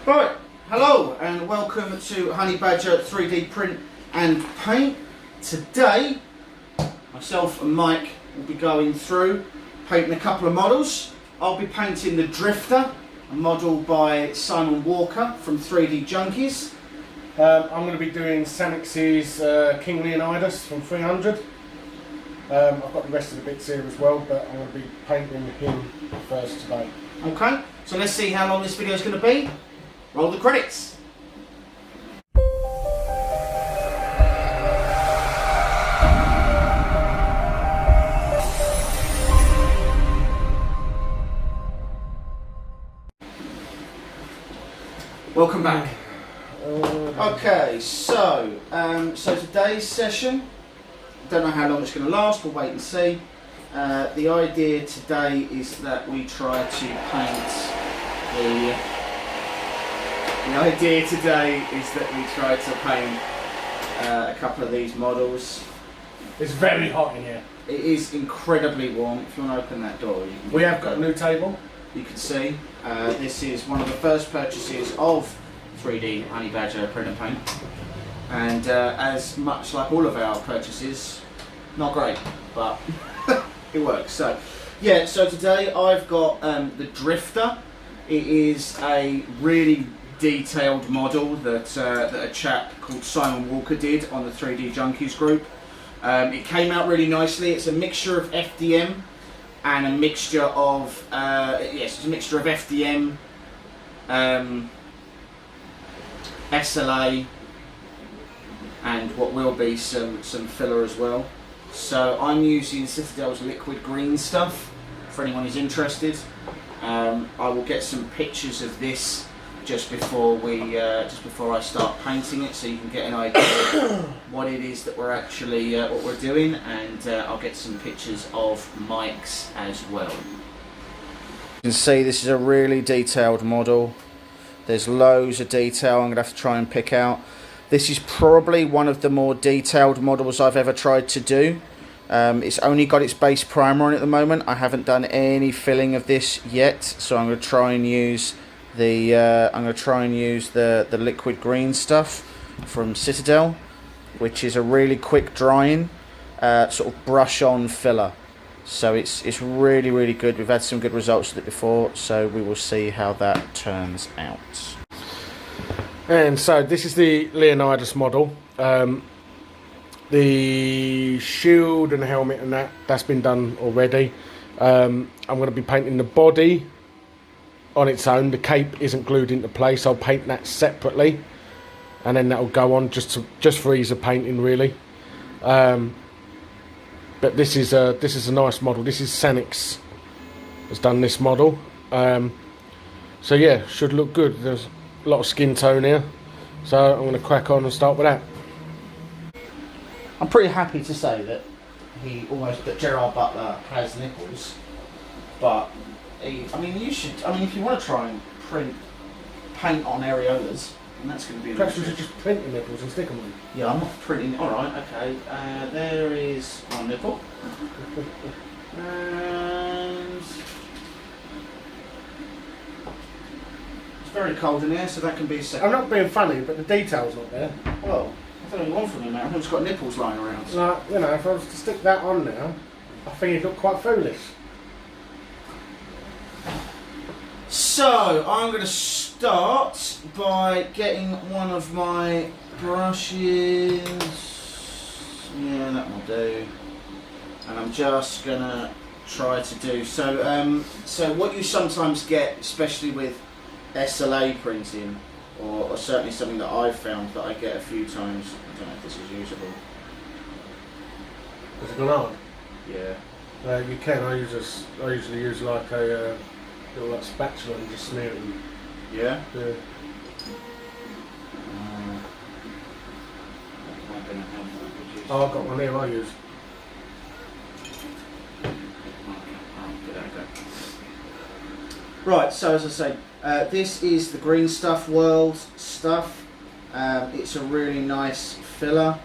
Right, hello and welcome to Honey Badger 3D Print and Paint. Today, myself and Mike will be going through painting a couple of models. I'll be painting the Drifter, a model by Simon Walker from 3D Junkies. I'm going to be doing Sanix's King Leonidas from 300. I've got the rest of the bits here as well, but I'm going to be painting him first today. Okay, so let's see how long this video is going to be. Roll the credits. Welcome back. Okay, so today's session, don't know how long it's going to last, we'll wait and see. The idea today is that we try to paint a couple of these models. It's very hot in here. It is incredibly warm. If you want to open that door, you can. We have got a new table. You can see this is one of the first purchases of 3D Honey Badger Print and Paint, and as much like all of our purchases, not great, but it works. So yeah, so today I've got the Drifter. It is a really detailed model that a chap called Simon Walker did on the 3D Junkies group. It came out really nicely. It's a mixture of FDM and a mixture of FDM, SLA, and what will be some filler as well. So I'm using Citadel's liquid green stuff for anyone who's interested. I will get some pictures of this just before I start painting it, so you can get an idea of what it is that we're actually what we're doing, and I'll get some pictures of Mike's as well. You can see this is a really detailed model. There's loads of detail I'm going to have to try and pick out. This is probably one of the more detailed models I've ever tried to do. It's only got its base primer on at the moment. I haven't done any filling of this yet, so I'm going to try and use the liquid green stuff from Citadel, which is a really quick drying sort of brush on filler. So it's really good. We've had some good results with it before, so we will see how that turns out. And so this is the Leonidas model. The shield and the helmet and that's been done already. I'm going to be painting the body on its own. The cape isn't glued into place. I'll paint that separately, and then that'll go on just for ease of painting, really. But this is a nice model. This is Sanix has done this model. So yeah, should look good. There's a lot of skin tone here, so I'm going to crack on and start with that. I'm pretty happy to say that Gerard Butler has nipples, but if you want to try and paint on areolas, and that's going to be. Perhaps we should just print the nipples and stick them on. Yeah, I'm not printing. All right, okay. There is one nipple, and it's very cold in here, so that can be a second. I'm not being funny, but the detail's not there. Well, I don't know what you want from me, mate. I've just got nipples lying around. Like, you know, if I was to stick that on now, I think it'd look quite foolish. So, I'm going to start by getting one of my brushes. Yeah, that will do. And I'm just going to try to do... So what you sometimes get, especially with SLA printing, or certainly something that I've found that I get a few times, I don't know if this is usable. Has it gone on? Yeah. You can. I usually use like a little like spatula and just smear it. Yeah? Yeah. Oh, I've got one here I use. Right, so as I say, this is the Green Stuff World stuff. It's a really nice filler.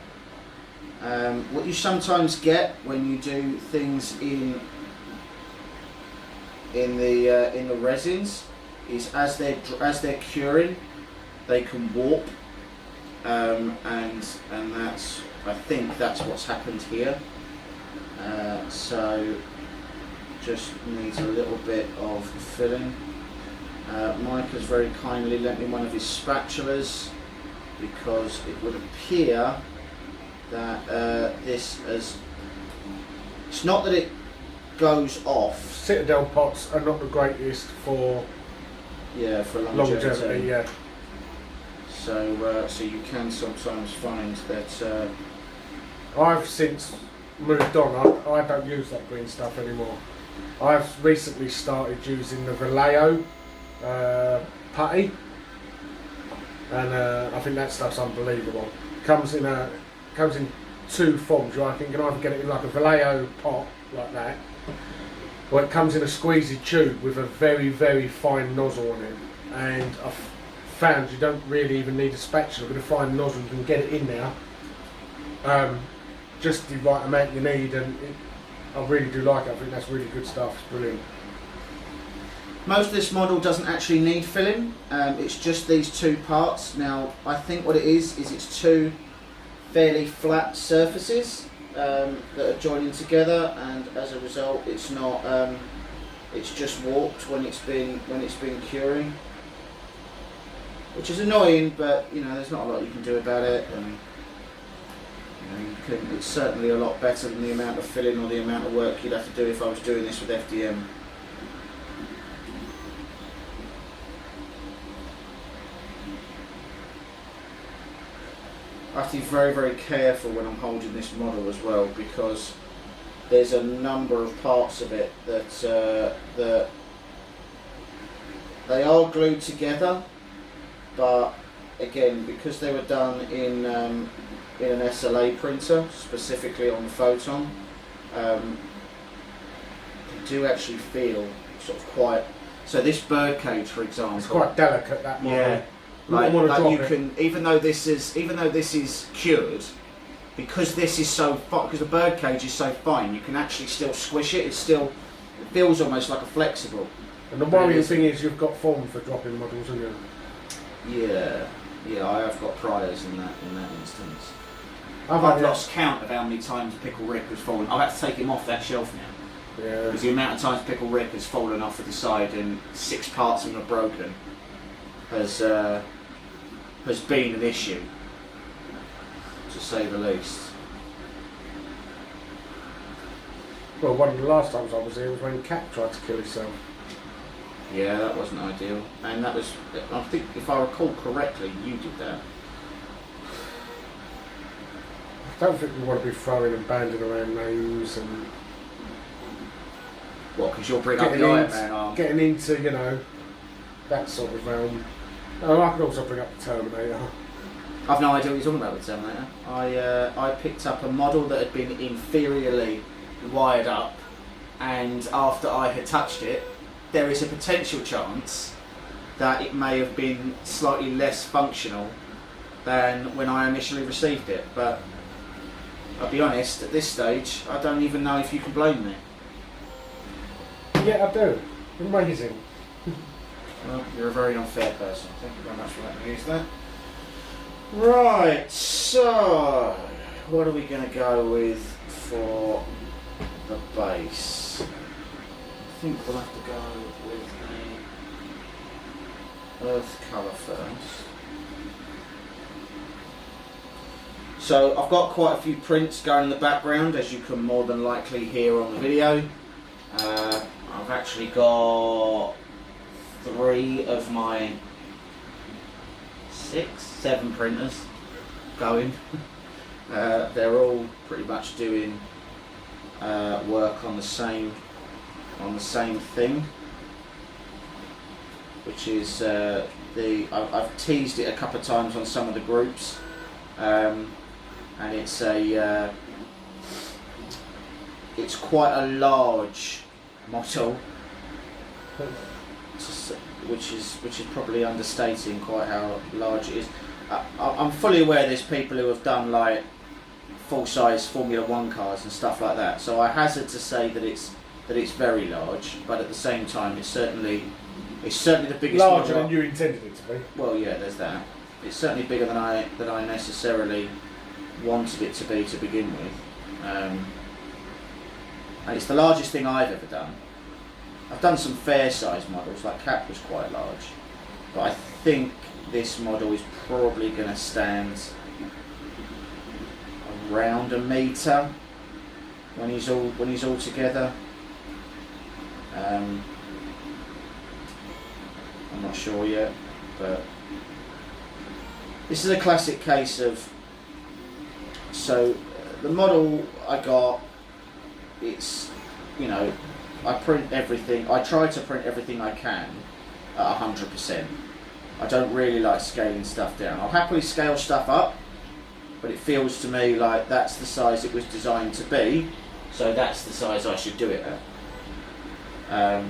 What you sometimes get when you do things in the resins is as they're curing, they can warp, and that's, I think that's what's happened here. So just needs a little bit of filling. Mike has very kindly lent me one of his spatulas because it would appear that this is, it's not that it goes off. Citadel pots are not the greatest for longevity. Yeah. So so you can sometimes find that. I've since moved on. I don't use that green stuff anymore. I've recently started using the Vallejo putty, and I think that stuff's unbelievable. Comes in two forms. You can either get it in like a Vallejo pot like that, or it comes in a squeezy tube with a very, very fine nozzle on it. And I've found you don't really even need a spatula with a fine nozzle. You can get it in there, just the right amount you need, and I really do like it. I think that's really good stuff. It's brilliant. Most of this model doesn't actually need filling. It's just these two parts. Now, I think what it is it's two fairly flat surfaces that are joining together, and as a result, it's not. It's just warped when it's been curing, which is annoying. But there's not a lot you can do about it, and it's certainly a lot better than the amount of filling or the amount of work you'd have to do if I was doing this with FDM. I have to be very, very careful when I'm holding this model as well, because there's a number of parts of it that they are glued together, but again, because they were done in an SLA printer, specifically on the Photon, they do actually feel sort of quite. So this bird cage, for example, it's quite delicate, that model. Yeah. Like you can, even though this is cured, because this is so fine, because the bird cage is so fine, you can actually still squish it. It feels almost like a flexible. And the worrying thing is you've got form for dropping models, haven't you? Yeah, I have got priors in that instance. I've lost count of how many times Pickle Rick has fallen. I've had to take him off that shelf now. Yeah. Because the amount of times Pickle Rick has fallen off of the side and 6 parts of them are broken has been an issue, to say the least. Well, one of the last times I was here was when Cat tried to kill himself. Yeah, that wasn't ideal. And that was, I think, if I recall correctly, you did that. I don't think we want to be throwing and banding around names and... What, because you'll bring up the Iron Man arm? Getting into, that sort of realm. Oh, I can also bring up the Terminator. I've no idea what you're talking about with Terminator. I picked up a model that had been inferiorly wired up, and after I had touched it, there is a potential chance that it may have been slightly less functional than when I initially received it. But I'll be honest, at this stage, I don't even know if you can blame me. Yeah, I do. Amazing. Well, you're a very unfair person. Thank you very much for letting me use that. Right, so what are we going to go with for the base? I think we'll have to go with the earth colour first. So I've got quite a few prints going in the background, as you can more than likely hear on the video. I've actually got 3 of my 7 printers going. They're all pretty much doing work on the same thing, which is I've teased it a couple of times on some of the groups, and it's quite a large model, which is probably understating quite how large it is. I'm fully aware there's people who have done like full-size Formula 1 cars and stuff like that, so I hazard to say that it's very large, but at the same time it's certainly It's certainly the biggest Larger model. than you intended it to be. Well, yeah, there's that. It's certainly bigger than I necessarily wanted it to be to begin with. And it's the largest thing I've ever done. I've done some fair size models, like Cap was quite large, but I think this model is probably going to stand around a metre when he's all together. I'm not sure yet, but this is a classic case of, so the model I got, it's, you know, I try to print everything I can at 100%. I don't really like scaling stuff down. I'll happily scale stuff up, but it feels to me like that's the size it was designed to be, so that's the size I should do it at.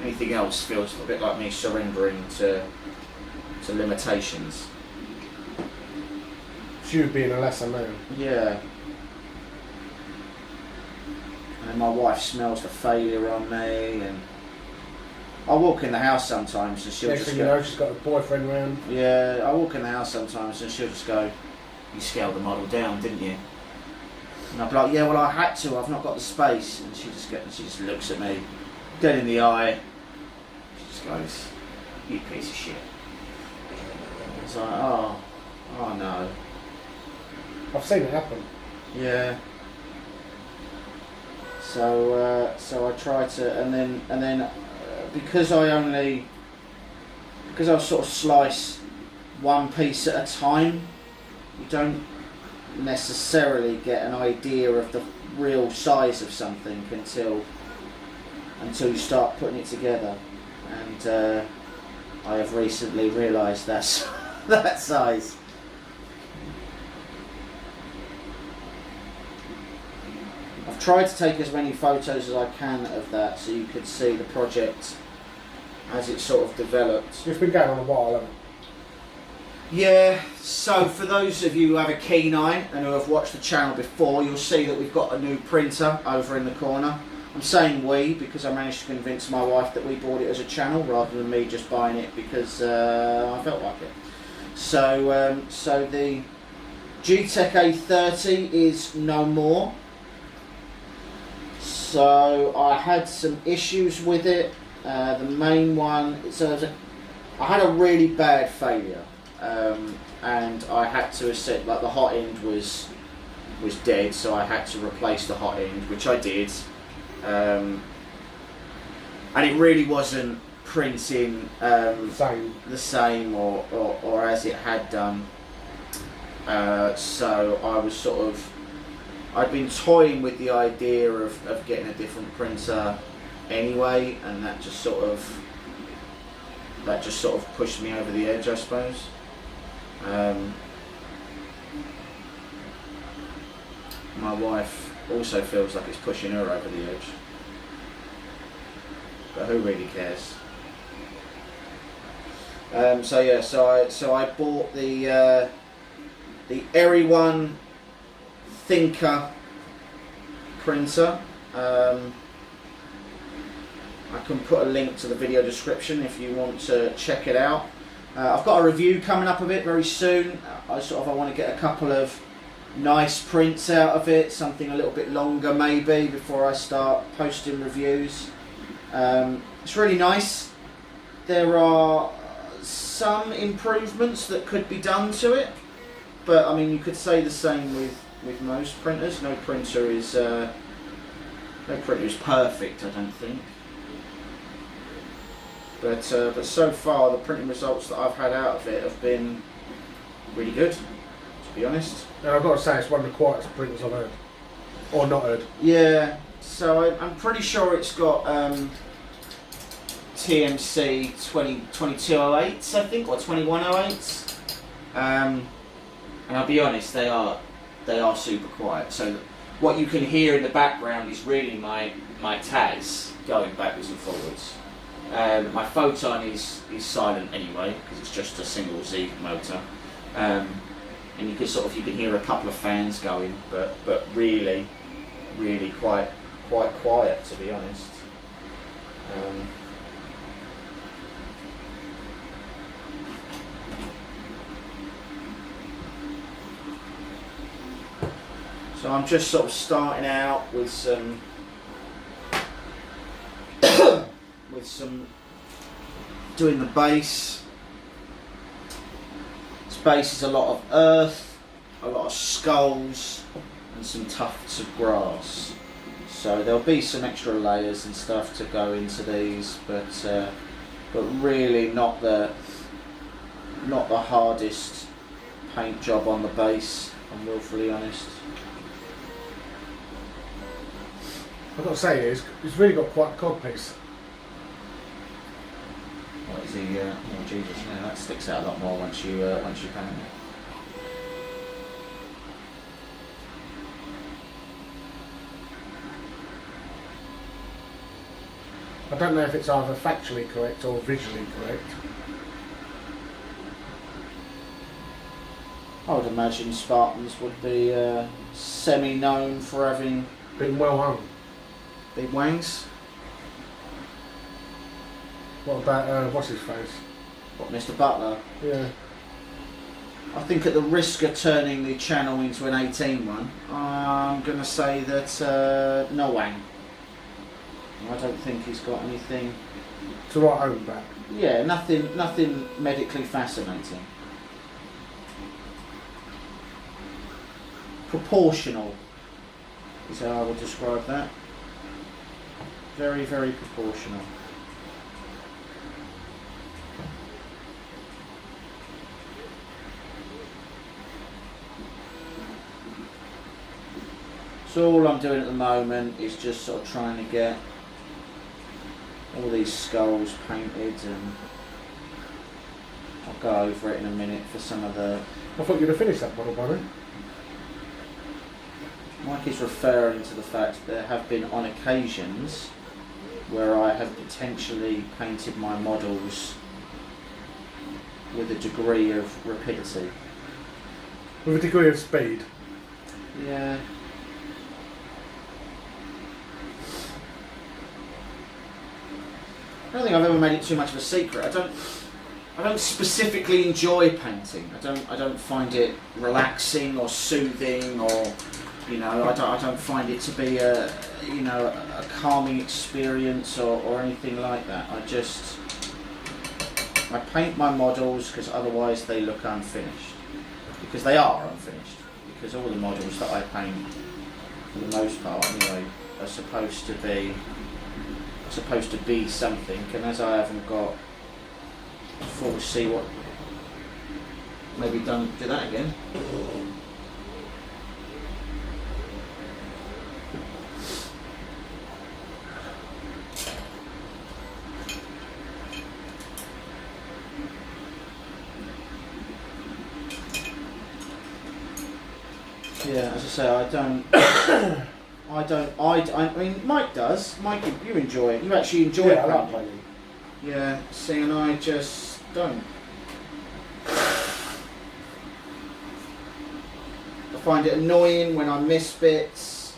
Anything else feels a little bit like me surrendering to limitations. It's you being a lesser man. Yeah. And my wife smells the failure on me, and I walk in the house sometimes and she'll Next just thing you know, she's got a boyfriend round. Yeah, I walk in the house sometimes and she'll just go, "You scaled the model down, didn't you?" And I'll be like, "Yeah, well I had to, I've not got the space." And she just looks at me, dead in the eye. She just goes, "You piece of shit." It's like, oh no. I've seen it happen. Yeah. So I try to, and then because I sort of slice one piece at a time, you don't necessarily get an idea of the real size of something until you start putting it together. And I have recently realised that's that size. I've tried to take as many photos as I can of that so you could see the project as it sort of developed. It's been going on a while, hasn't it? Yeah, so for those of you who have a keen eye and who have watched the channel before, you'll see that we've got a new printer over in the corner. I'm saying we because I managed to convince my wife that we bought it as a channel rather than me just buying it because I felt like it. So the G-Tech A30 is no more. So I had some issues with it. The main one, I had a really bad failure, and I had to accept, like, the hot end was dead, so I had to replace the hot end, which I did. And it really wasn't printing the same or as it had done. So I was I'd been toying with the idea of getting a different printer anyway, and that just sort of pushed me over the edge, I suppose. My wife also feels like it's pushing her over the edge, but who really cares? So I bought the Airy One Thinker printer. I can put a link to the video description if you want to check it out. I've got a review coming up of it very soon. I want to get a couple of nice prints out of it, something a little bit longer maybe before I start posting reviews. It's really nice. There are some improvements that could be done to it, but I mean, you could say the same with most printers. No printer is perfect, I don't think. But so far, the printing results that I've had out of it have been really good, to be honest. And I've got to say, it's one of the quietest printers I've heard, or not heard. Yeah, so I'm pretty sure it's got TMC 2208s, I think, or 2108s. And I'll be honest, they are super quiet. So what you can hear in the background is really my Taz going backwards and forwards. My Photon is silent anyway because it's just a single Z motor, and you can hear a couple of fans going, but really quite quiet, to be honest. So I'm just sort of starting out with some doing the base. This base is a lot of earth, a lot of skulls, and some tufts of grass. So there'll be some extra layers and stuff to go into these, but really not the hardest paint job on the base, if I'm willfully honest. I've got to say, it's really got quite a codpiece. What is he? Oh Jesus! Yeah, that sticks out a lot more once you paint it. I don't know if it's either factually correct or visually correct. I would imagine Spartans would be semi-known for having Been well hung. big wangs. What about, what's his face? What, Mr. Butler? Yeah. I think at the risk of turning the channel into an 18 one, I'm going to say that no wang. I don't think he's got anything. To write home about. Yeah, nothing medically fascinating. Proportional is how I would describe that. Very, very proportional. So all I'm doing at the moment is just sort of trying to get all these skulls painted, and I'll go over it in a minute for some of the... I thought you'd have finished that model by then. Mike is referring to the fact that there have been on occasions where I have potentially painted my models with a degree of rapidity. With a degree of speed. Yeah. I don't think I've ever made it too much of a secret. I don't specifically enjoy painting. I don't find it relaxing or soothing, or I don't find it to be a calming experience or anything like that. I paint my models because otherwise they look unfinished. Because they are unfinished. Because all the models that I paint, for the most part anyway, are supposed to be something, and as I haven't got full see what, maybe don't do that again. Yeah, as I say, I mean, Mike does. Mike, you enjoy it. You actually enjoy it. I like painting. Yeah, see, and I just don't. I find it annoying when I miss bits.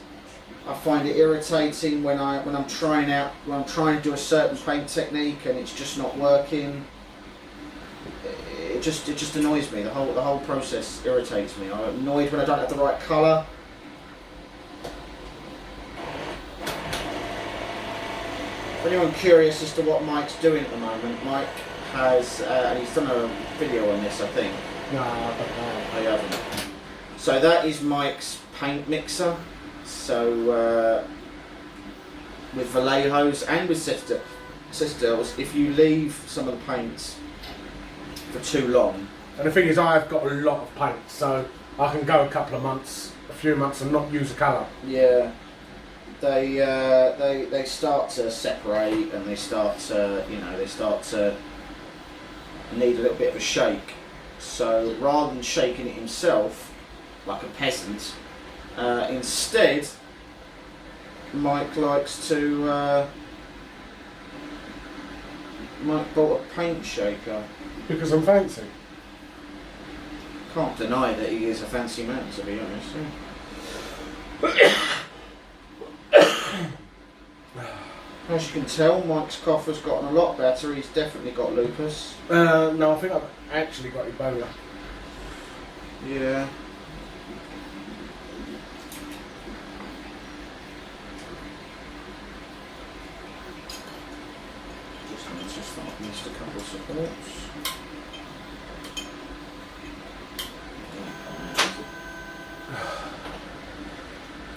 I find it irritating when I'm trying to do a certain paint technique and it's just not working. It just annoys me. The whole process irritates me. I'm annoyed when I don't have the right colour. For anyone curious as to what Mike's doing at the moment, Mike has, and he's done a video on this, I think. No, I don't know. I haven't. So that is Mike's paint mixer. So with Vallejos and with Citadels, if you leave some of the paints for too long. And the thing is, I've got a lot of paint, so I can go a few months and not use a colour. Yeah. They start to separate, and they start to need a little bit of a shake. So rather than shaking it himself like a peasant, instead Mike likes to Mike bought a paint shaker. Because I'm fancy. Can't deny that he is a fancy man, to be honest. As you can tell, Mike's cough has gotten a lot better. He's definitely got lupus. No, I think I've actually got Ebola. Yeah. So it's just that I've missed a couple of supports.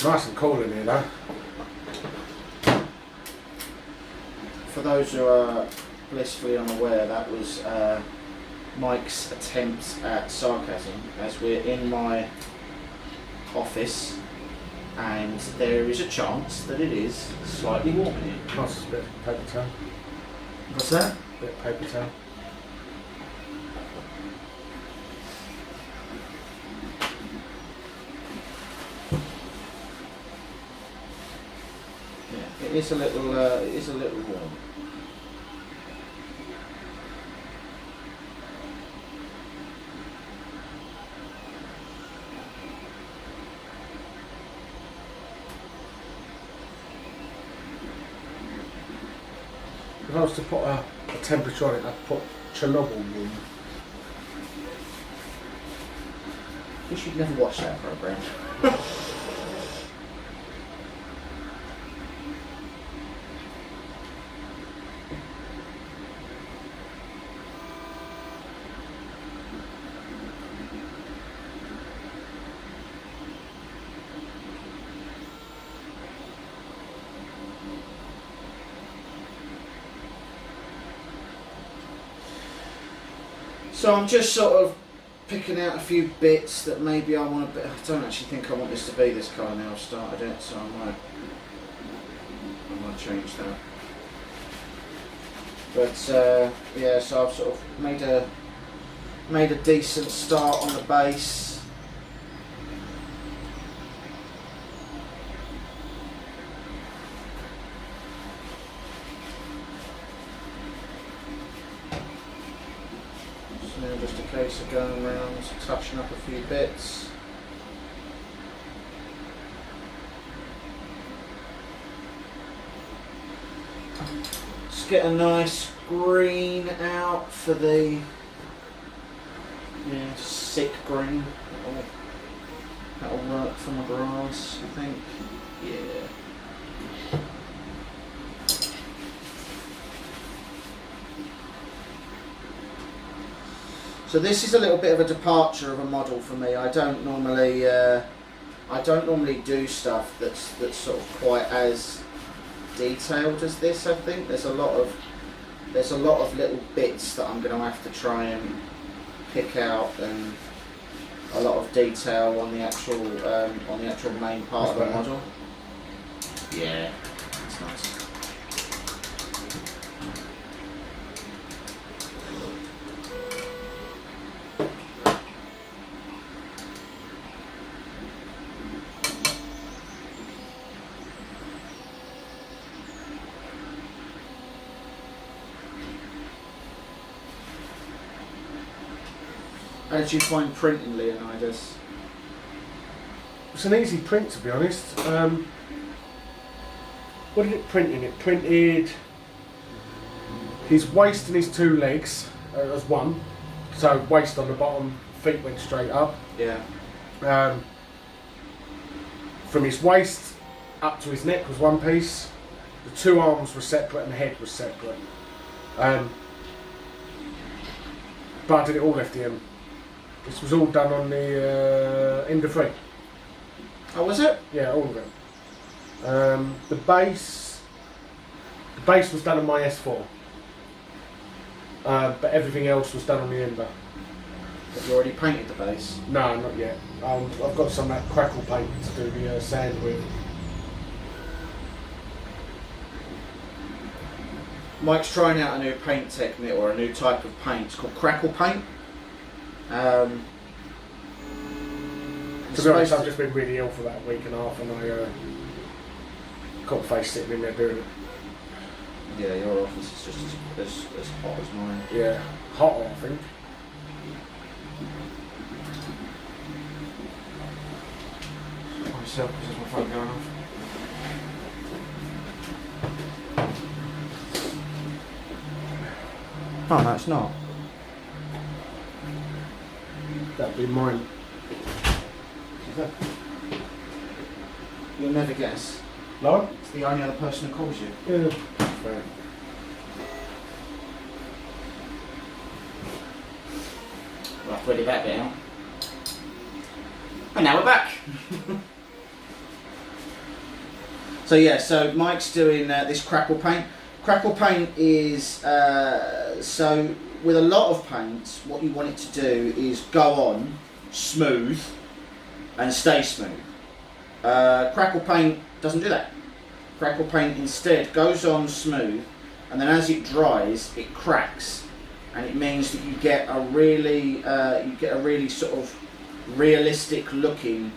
Nice and cool in here though. For those who are blissfully unaware, that was Mike's attempt at sarcasm, as we're in my office and there is a chance that it is slightly warm in here. Nice bit of paper towel. What's that? Bit of paper towel. Yeah, it is a little warm. If I was to put a temperature on it, I'd put Chernobyl room. You should never watch that programme. So I'm just sort of picking out a few bits that maybe I want to. I don't actually think I want this to be this colour now. I've started it, so I might change that. But yeah, so I've sort of made a decent start on the base. Now just a case of going around, touching up a few bits. Just get a nice green out for the sick green. That'll work for my grass, I think. Yeah. So this is a little bit of a departure of a model for me. I don't normally do stuff that's sort of quite as detailed as this. I think there's a lot of little bits that I'm going to have to try and pick out, and a lot of detail on the actual main part of the model. Yeah, that's nice. How did you find printing, Leonidas? It's an easy print, to be honest. What did it print in? It printed his waist and his two legs as one. So waist on the bottom, feet went straight up. Yeah. From his waist up to his neck was one piece. The two arms were separate and the head was separate. But I did it all FDM. This was all done on the Ender 3. Oh, was it? Yeah, all of it. The base was done on my S4. But everything else was done on the Ender. Have you already painted the base? No, not yet. I've got some of that Crackle paint to do the sand with. Mike's trying out a new paint technique, or a new type of paint. It's called Crackle paint. To be honest, I've just been really ill for about a week and a half, and I got a face sitting in there doing it. Yeah, your office is just as hot as mine. Yeah, hotter, I think. Myself, because there's my phone going off. Oh no, it's not. That'd be mine. You'll never guess. No? It's the only other person who calls you. Yeah. Fair. We'll have to edit that bit out. And now we're back. So yeah, so Mike's doing this Crackle paint. Crackle paint is, so with a lot of paints, what you want it to do is go on smooth and stay smooth. Crackle paint doesn't do that. Crackle paint instead goes on smooth, and then as it dries, it cracks, and it means that you get a really sort of realistic looking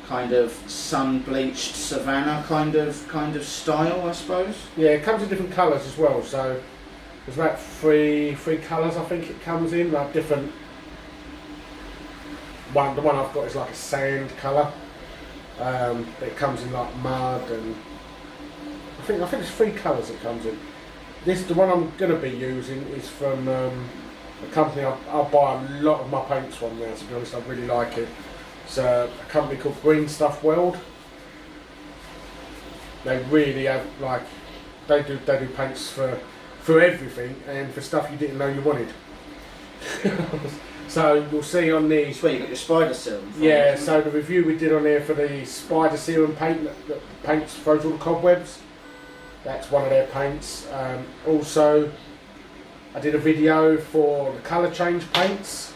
kind of sun bleached savannah kind of style, I suppose. Yeah, it comes in different colours as well. So there's about three colours I think it comes in, like different. The one I've got is like a sand colour. It comes in like mud, and I think there's 3 colours it comes in. The one I'm going to be using is from a company I buy a lot of my paints from now, to be honest. I really like it. It's a company called Green Stuff World. They really have, like, they do paints for everything, and for stuff you didn't know you wanted. So you'll see on the... That's where you got your spider serum from. Yeah, so the review we did on there for the spider serum paint that paints throws all the cobwebs, that's one of their paints. Also, I did a video for the colour change paints.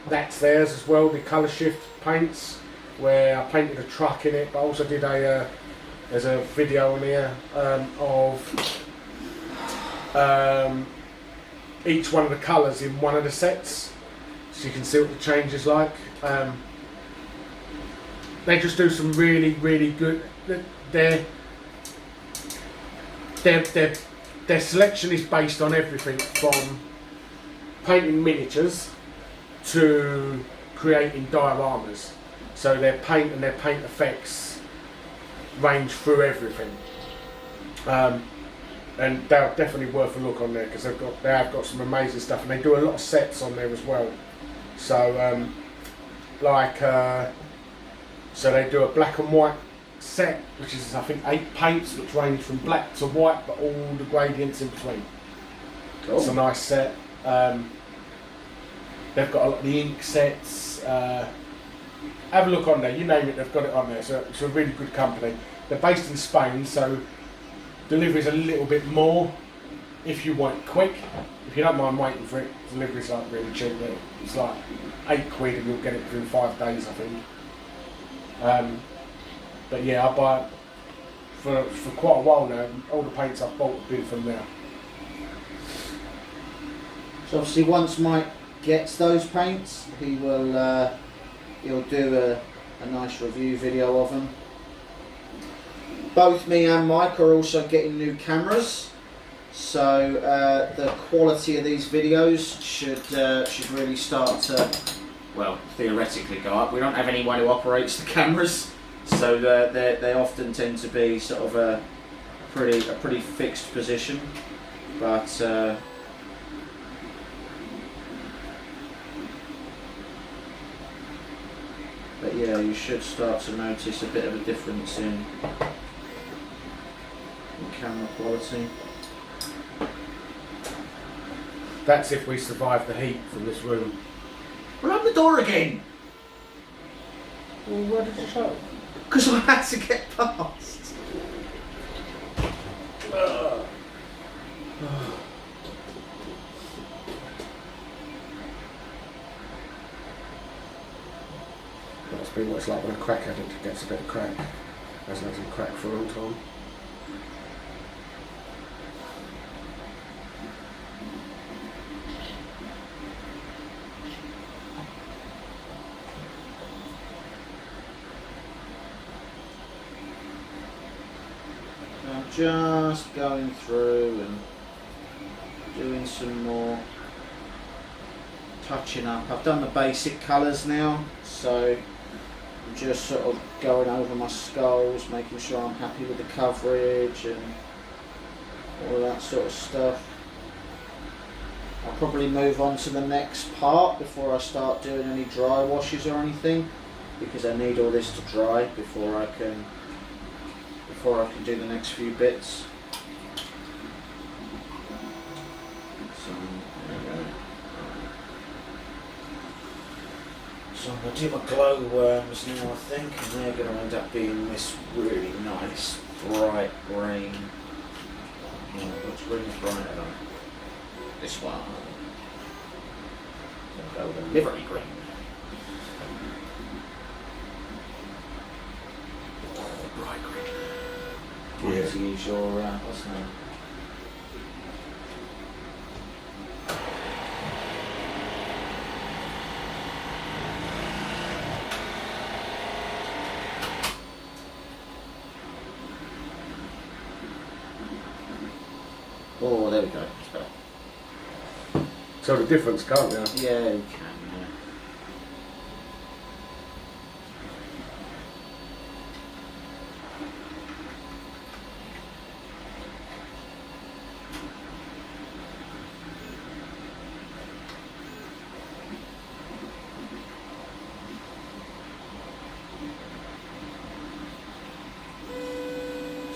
That's theirs as well, the colour shift paints, where I painted a truck in it, but I also did there's a video on here of each one of the colours in one of the sets, so you can see what the change is like. They just do some really good. Their selection is based on everything from painting miniatures to creating dioramas. So their paint and their paint effects range through everything. And they're definitely worth a look on there, because they have got some amazing stuff, and they do a lot of sets on there as well. So so they do a black and white set, which is I think 8 paints, which range from black to white, but all the gradients in between. Cool. It's a nice set. They've got a lot of the ink sets. Have a look on there, you name it, they've got it on there. So it's a really good company. They're based in Spain, so delivery's a little bit more if you want it quick. If you don't mind waiting for it, delivery's like really cheap. It's like £8 and you'll get it within 5 days, I think. But yeah, I buy it for quite a while now. All the paints I've bought have been from there. So obviously once Mike gets those paints, he'll do a nice review video of them. Both me and Mike are also getting new cameras, so the quality of these videos should really start to, well, theoretically go up. We don't have anyone who operates the cameras, so they often tend to be sort of a pretty fixed position, but yeah, you should start to notice a bit of a difference in camera quality. That's if we survive the heat from this room. Well, open the door again! Well, where did you show? Because I had to get past. That's been what it's like when a crack addict gets a bit of crack. Hasn't had some crack for a long time. I'm just going through and doing some more touching up. I've done the basic colours now, so I'm just sort of going over my skulls, making sure I'm happy with the coverage and all that sort of stuff. I'll probably move on to the next part before I start doing any dry washes or anything, because I need all this to dry before I can do the next few bits. So there we go. So I'm going to do my glow worms now, I think, and they're going to end up being this really nice, bright green. Oh, which green is brighter though? This one. I'm going to go with a livery green. Oh, bright green. Yeah. To use your, what's the name? Oh, there we go. It's better. Tell the difference, can't you? Yeah, you can. Yeah.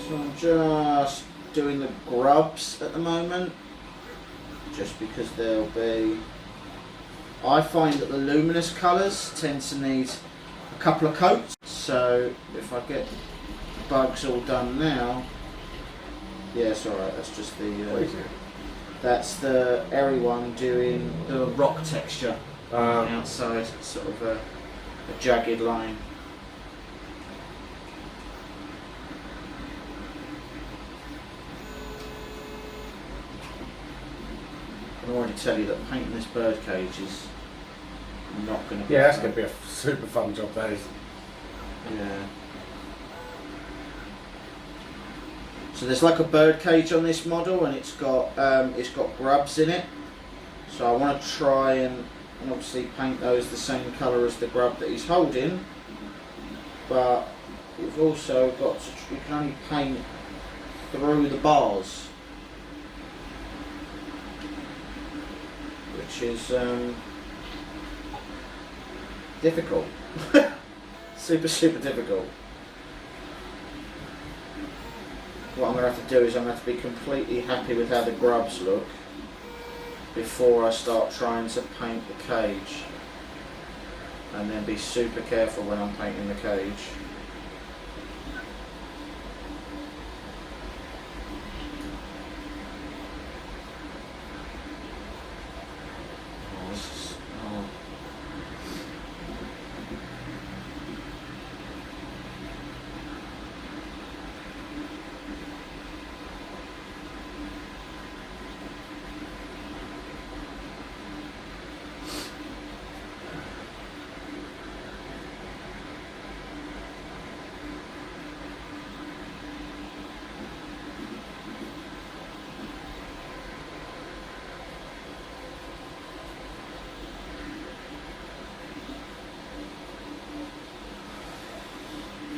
So I'm just doing the grubs at the moment, just because they'll be. I find that the luminous colours tend to need a couple of coats. So if I get the bugs all done now, yeah, it's alright. That's just the. What is it? That's the airy one doing the rock texture outside. It's sort of a jagged line. I can already tell you that painting this bird cage is not going to be. Yeah, that's fun. going to be a super fun job, that is. Yeah. So there's like a bird cage on this model, and it's got grubs in it. So I want to try and obviously paint those the same colour as the grub that he's holding. But you've also got to. You can only paint through the bars. Which is difficult. super difficult. What I'm going to have to do is I'm going to have to be completely happy with how the grubs look before I start trying to paint the cage, and then be super careful when I'm painting the cage.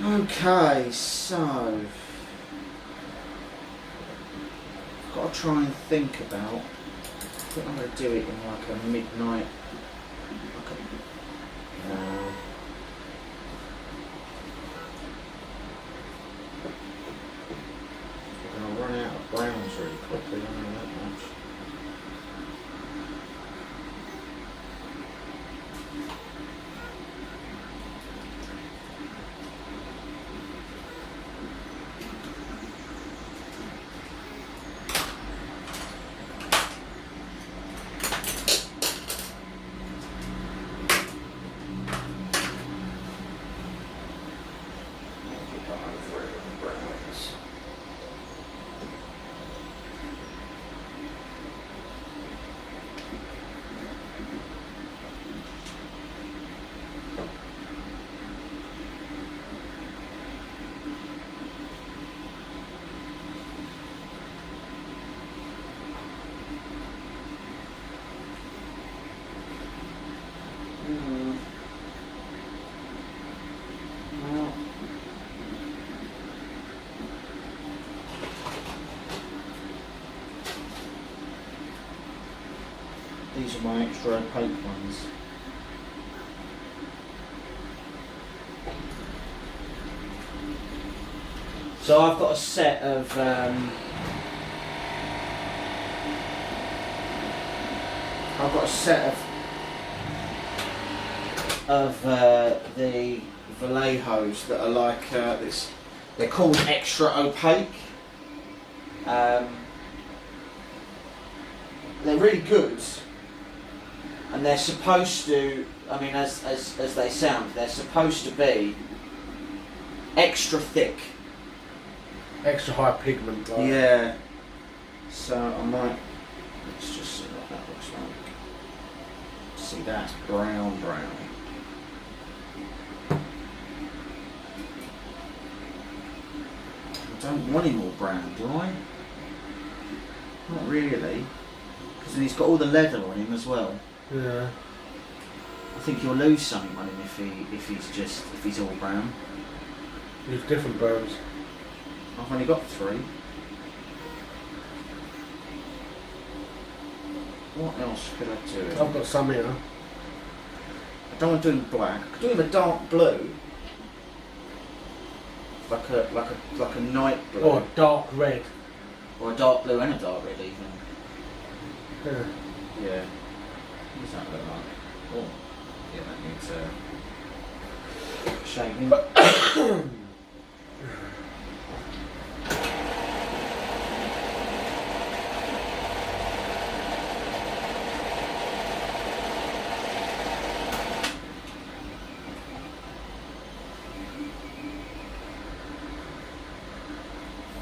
Okay, so I've got to try and think about. I think I'm going to do it in like a midnight. We're going to run out of browns really quickly. I know that much. Well, these are my extra opaque ones. So I've got a set of of the Vallejos that are like this. They're called extra opaque. They're really good, and they're supposed to. I mean, as they sound, they're supposed to be extra thick. Extra high pigment. Like. Yeah. So I might. Let's just see what that looks like. See, that's brown. I don't want any more brown, do I? Not really. Because then he's got all the leather on him as well. Yeah. I think you'll lose something on him if he's all brown. Use different browns. I've only got 3. What else could I do? I've got some here. I don't want to do him black. I could do him a dark blue. Like a night blue. Or dark red. Or a dark blue and a dark red even. Yeah. Yeah. What does that look like? Oh. Yeah, that needs shading.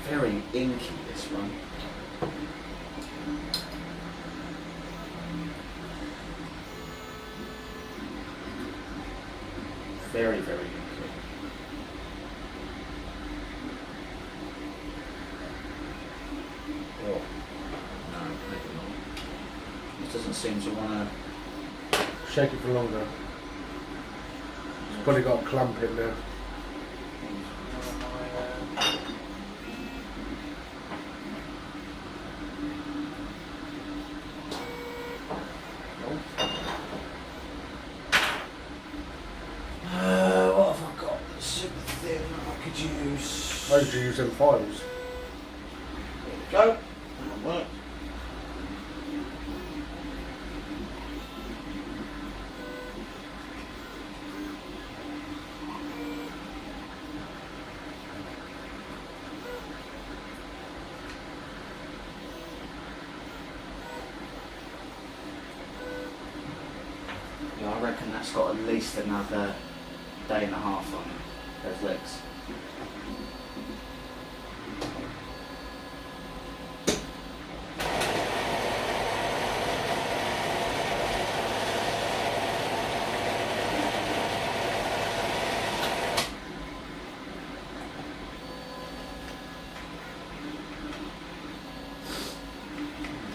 Very inky, this one. Very, very inky. Oh, no, maybe not. This doesn't seem to want to... Shake it for longer. It's probably got a clump in there. What have I got that's super thin that I could use? Why did you use them files? There we go. That'll work. Yeah, I reckon that's got at least another day and a half on it, those legs.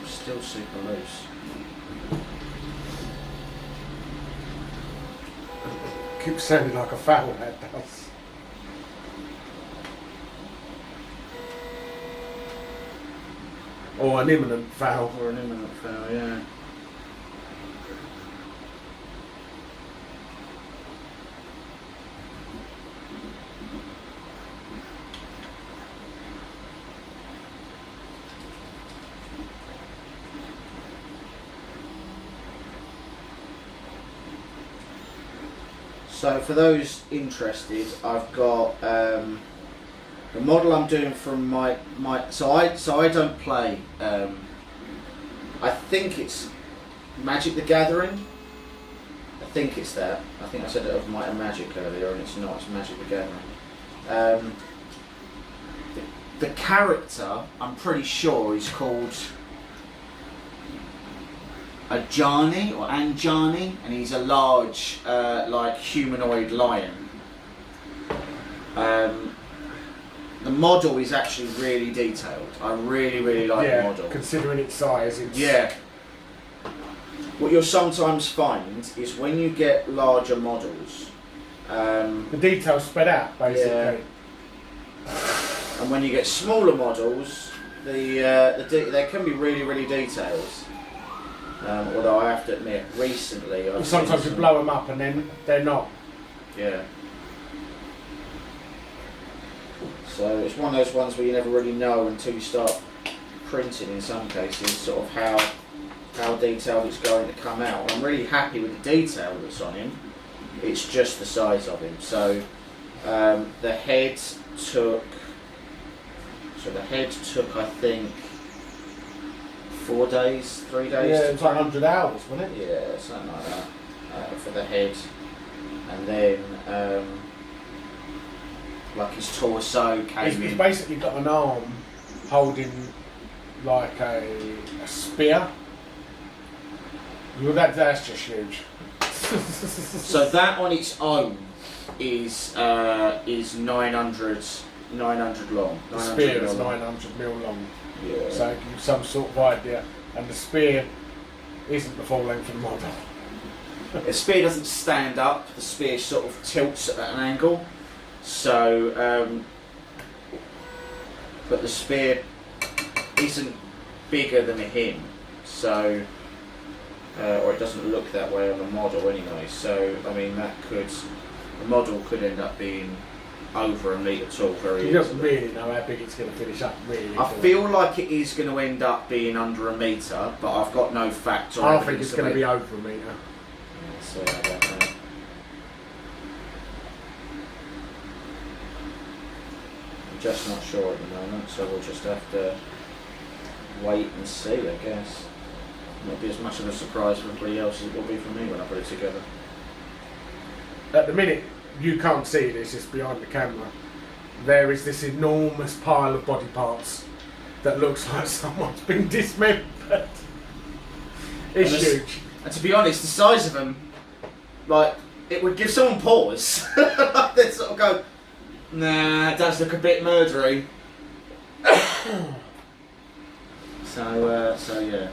Still super loose. Keeps sounding like a foul, that does. Or an imminent foul. Or an imminent foul, yeah. So for those interested, I've got the model I'm doing from my so I don't play. I think it's Magic the Gathering. I think it's that. I think I said it of Might and Magic earlier, and it's not. It's Magic the Gathering. The character I'm pretty sure is called Ajani or Anjani, and he's a large, like humanoid lion. The model is actually really detailed. I really like the model. Considering its size, it's... Yeah. What you'll sometimes find is when you get larger models, the details spread out, basically. Yeah. And when you get smaller models, they can be really detailed. Although I have to admit, recently I've sometimes you blow them up and then they're not. Yeah. So it's one of those ones where you never really know until you start printing. In some cases, sort of how detailed it's going to come out. I'm really happy with the detail that's on him. It's just the size of him. So the head took. So the head took, I think, 4 days, 3 days. Yeah, it was like 100 hours, wasn't it? Yeah, something like that for the head, and then like his torso came He's in. basically got an arm holding like a spear. Well, that's just huge. So that on its own is 900 long. The spear is 900 mil long. Yeah. So it gives you some sort of idea. And the spear isn't the full length of the model. The spear doesn't stand up. The spear sort of tilts at an angle. So, but the spear isn't bigger than him. So, or it doesn't look that way on the model anyway. So, I mean, the model could end up being over a metre tall very easily. You don't really know how big it's going to finish up, really. I feel like it is going to end up being under a metre, but I've got no facts or I evidence. think it's going to be over a metre. So I don't know. I'm just not sure at the moment, so we'll just have to wait and see, I guess. It won't be as much of a surprise for everybody else as it will be for me when I put it together. At the minute, you can't see this, it's behind the camera. There is this enormous pile of body parts that looks like someone's been dismembered. It's huge. And to be honest, the size of them, like, it would give someone pause. Like, they'd sort of go, nah, it does look a bit murdery. So yeah.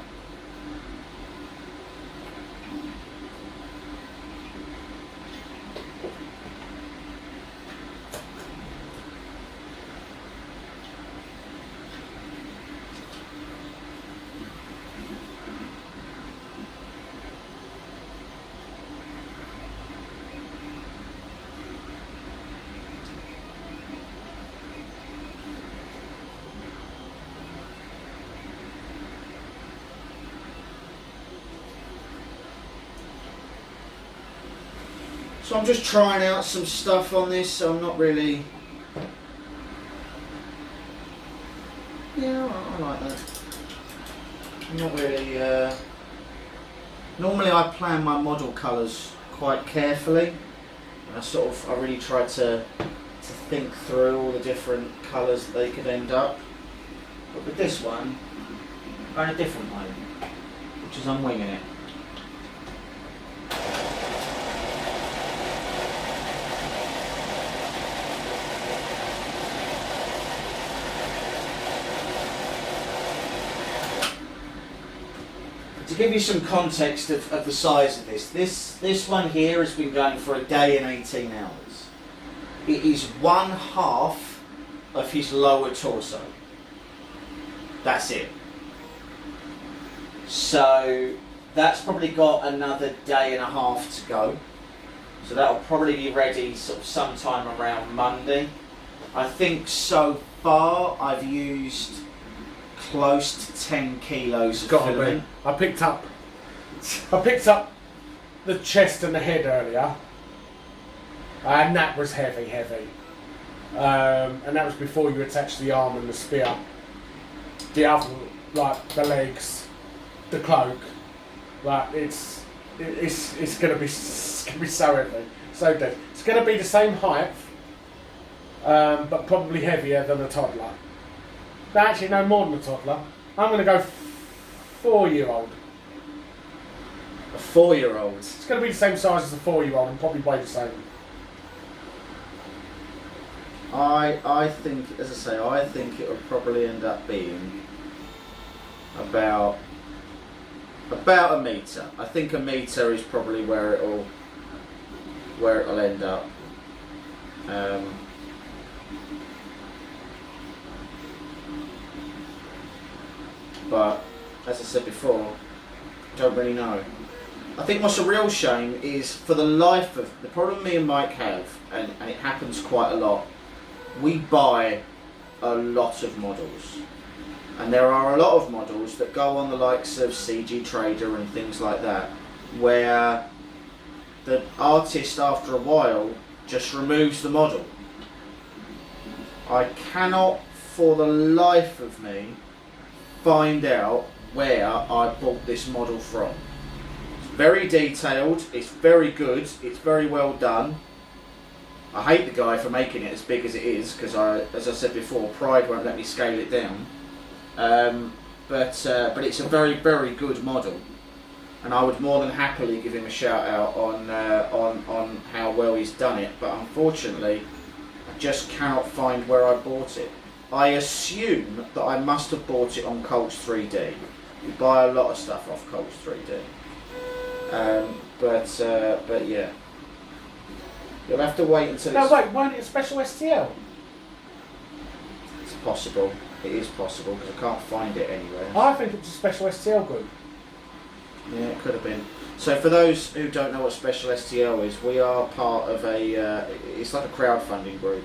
So I'm just trying out some stuff on this, so I'm not really... Yeah, I like that. I'm not really... Normally I plan my model colours quite carefully. And I really try to think through all the different colours that they could end up. But with this one, I'm going a different way, which is I'm winging it. To give you some context of the size of this one here has been going for a day and 18 hours. It is 1/2 of his lower torso. That's it. So that's probably got another day and a half to go. So that'll probably be ready sort of sometime around Monday. I think so far I've used close to 10 kilos of filament. I picked up the chest and the head earlier, and that was heavy. And that was before you attached the arm and the spear. The other, like the legs, the cloak, like it's gonna be so heavy, so dead. It's gonna be the same height, but probably heavier than a toddler. But actually, no more than a toddler. I'm going to go 4-year-old. A 4-year-old? It's going to be the same size as a 4-year-old and probably weigh the same. I think, as I say, I think it will probably end up being about a metre. I think a metre is probably where it'll end up. But as I said before, don't really know. I think what's a real shame is for the life of the problem me and Mike have, and it happens quite a lot. We buy a lot of models, and there are a lot of models that go on the likes of CG Trader and things like that, where the artist after a while just removes the model. I cannot for the life of me find out where I bought this model from. It's very detailed, it's very good, it's very well done. I hate the guy for making it as big as it is, because as I said before, pride won't let me scale it down. But it's a very, very good model, and I would more than happily give him a shout out on how well he's done it. But unfortunately, I just cannot find where I bought it. I assume that I must have bought it on Colts 3D. We buy a lot of stuff off Colts 3D. But yeah. You'll have to wait until No, wait, weren't it a special STL? It's possible. It is possible, because I can't find it anywhere. I think it was a special STL group. Yeah, it could have been. So for those who don't know what Special STL is, we are part of it's like a crowdfunding group.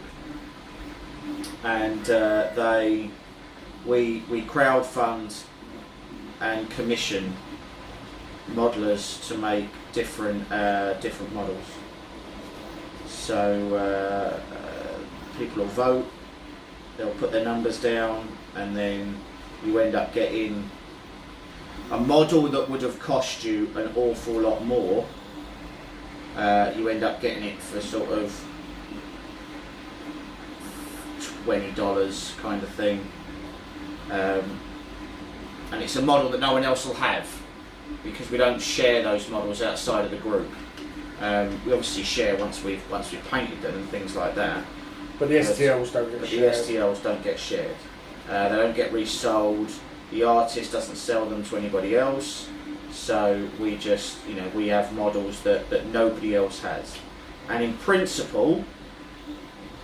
And we crowdfund and commission modelers to make different models. So people will vote, they'll put their numbers down, and then you end up getting a model that would have cost you an awful lot more. You end up getting it for sort of $20 kind of thing, and it's a model that no one else will have, because we don't share those models outside of the group. We obviously share once we've painted them and things like that. But the STLs don't get shared. The STLs don't get shared. They don't get resold. The artist doesn't sell them to anybody else. So we just, we have models that nobody else has. And in principle,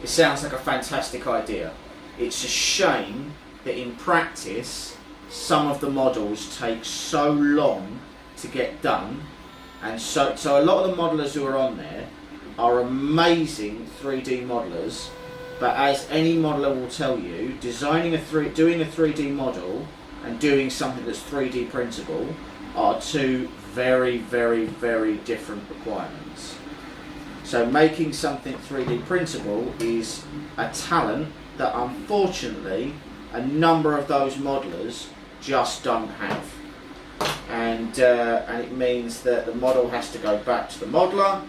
it sounds like a fantastic idea. It's a shame that in practice, some of the models take so long to get done. And so a lot of the modelers who are on there are amazing 3D modelers, but as any modeler will tell you, doing a 3D model and doing something that's 3D printable are two very, very, very different requirements. So making something 3D printable is a talent that unfortunately a number of those modelers just don't have. And it means that the model has to go back to the modeler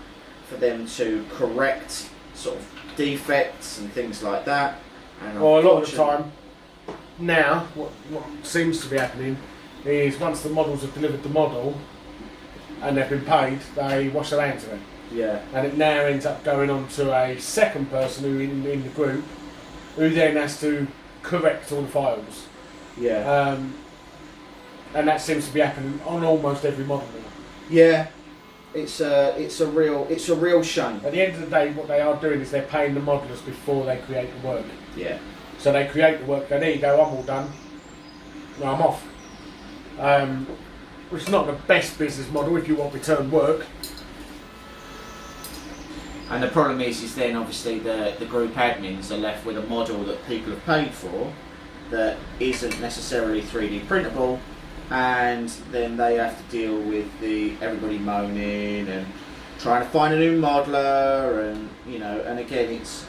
for them to correct sort of defects and things like that. And a lot of the time now, what seems to be happening is once the models have delivered the model and they've been paid, they wash their hands of it. Yeah. And it now ends up going on to a second person who in the group, who then has to correct all the files. Yeah. And that seems to be happening on almost every model now. Yeah, it's a real shame. At the end of the day, what they are doing is they're paying the modelers before they create the work. Yeah. So they create the work. Go, there you go, I'm all done. No, I'm off. Which is not the best business model if you want return work. And the problem is then obviously the group admins are left with a model that people have paid for that isn't necessarily 3D printable. And then they have to deal with everybody moaning and trying to find a new modeler, and and again it's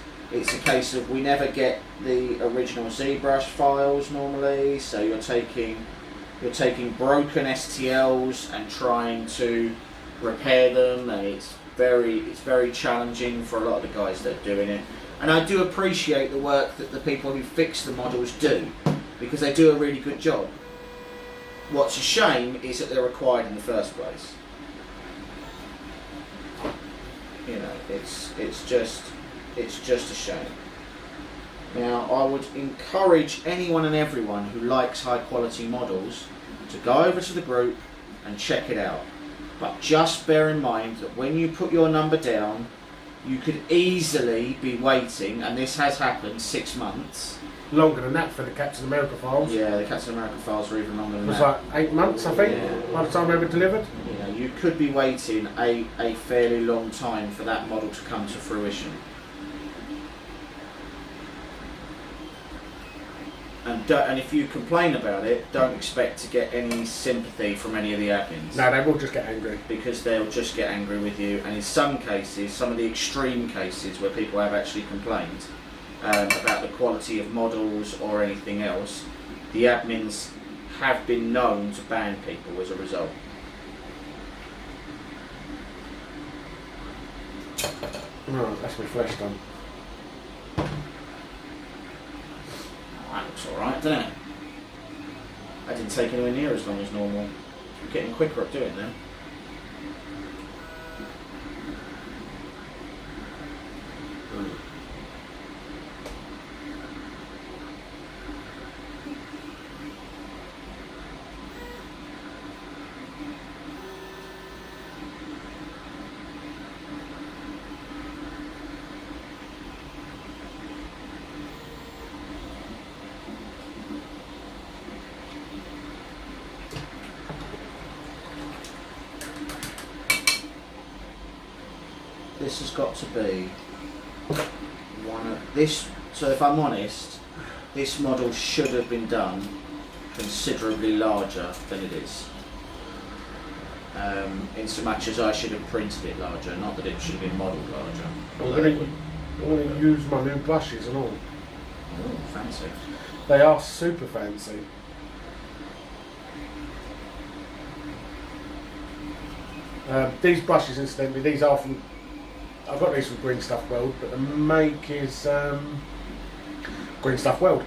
a case of we never get the original ZBrush files normally, so you're taking broken STLs and trying to repair them, and it's very challenging for a lot of the guys that are doing it. And I do appreciate the work that the people who fix the models do, because they do a really good job. What's a shame is that they're required in the first place. It's just a shame. Now, I would encourage anyone and everyone who likes high quality models to go over to the group and check it out. But just bear in mind that when you put your number down, you could easily be waiting, and this has happened, 6 months. Longer than that for the Captain America files. Yeah, the Captain America files are even longer than that. It was like 8 months, I think, by the time they were delivered. You could be waiting a fairly long time for that model to come to fruition. And and if you complain about it, don't expect to get any sympathy from any of the admins. No, they will just get angry. Because they'll just get angry with you, and in some cases, some of the extreme cases where people have actually complained about the quality of models or anything else, the admins have been known to ban people as a result. Right, that's my flesh done. That looks alright, doesn't it? That didn't take anywhere near as long as normal. We're getting quicker at doing now. This has got to be one of this. So if I'm honest, this model should have been done considerably larger than it is. In so much as I should have printed it larger, not that it should have been modelled larger. I'm going to use my new brushes and all. Oh, fancy. They are super fancy. These brushes, incidentally, these are from. I got these from Green Stuff World, but the make is Green Stuff World.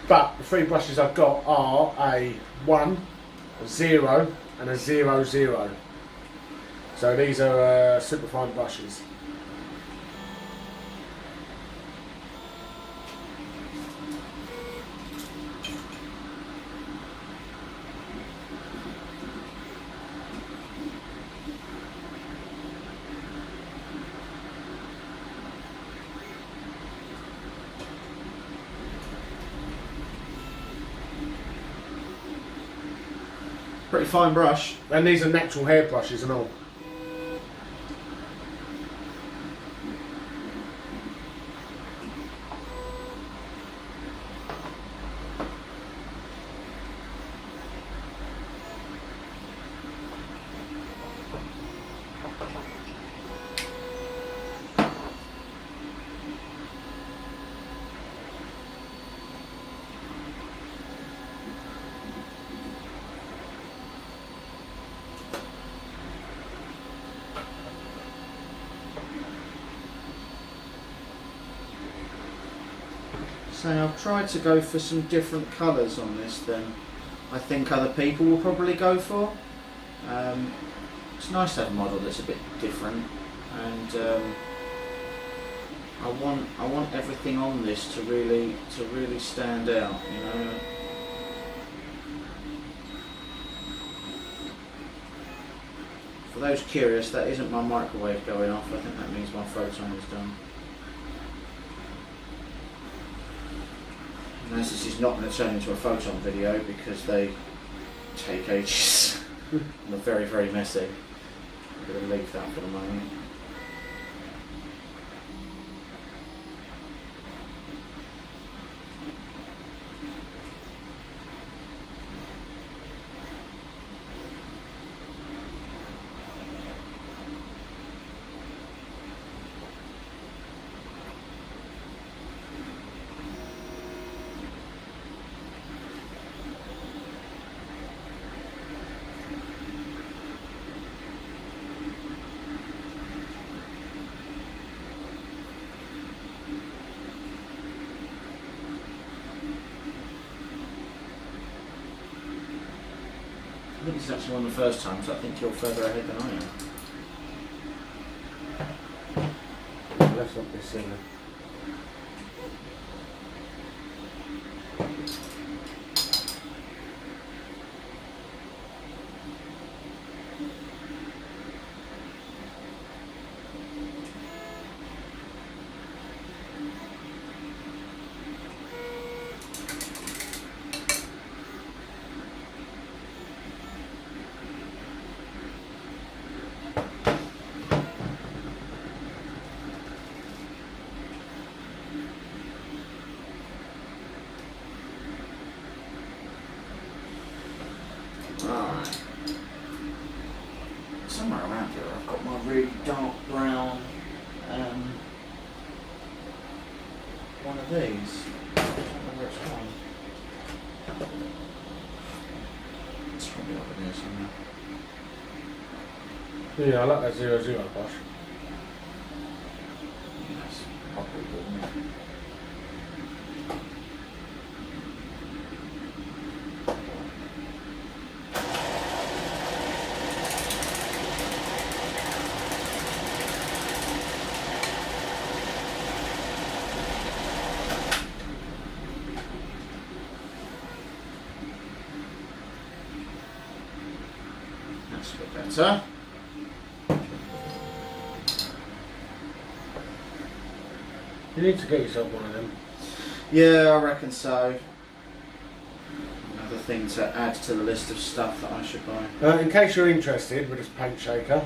But the three brushes I've got are a 1, a 0, and a 00. So these are super fine brushes. Pretty fine brush. And these are natural hair brushes and all. So I've tried to go for some different colours on this than I think other people will probably go for. It's nice to have a model that's a bit different, and I want everything on this to really stand out, you know. For those curious, that isn't my microwave going off. I think that means my photon is done. And as this is not going to turn into a photon video because they take ages and are very, very messy, I'm going to leave that for the moment. I think this is actually one of the first times, so I think you're further ahead than I am. Let's not be silly. somewhere around here I've got my really dark brown one of these. I don't know where it's gone. It's probably over there somewhere. Yeah, I like that 0-0 brush. Yes, probably good, isn't it? That's a bit better. You need to get yourself one of them. Yeah, I reckon so. Another thing to add to the list of stuff that I should buy. In case you're interested with this paint shaker,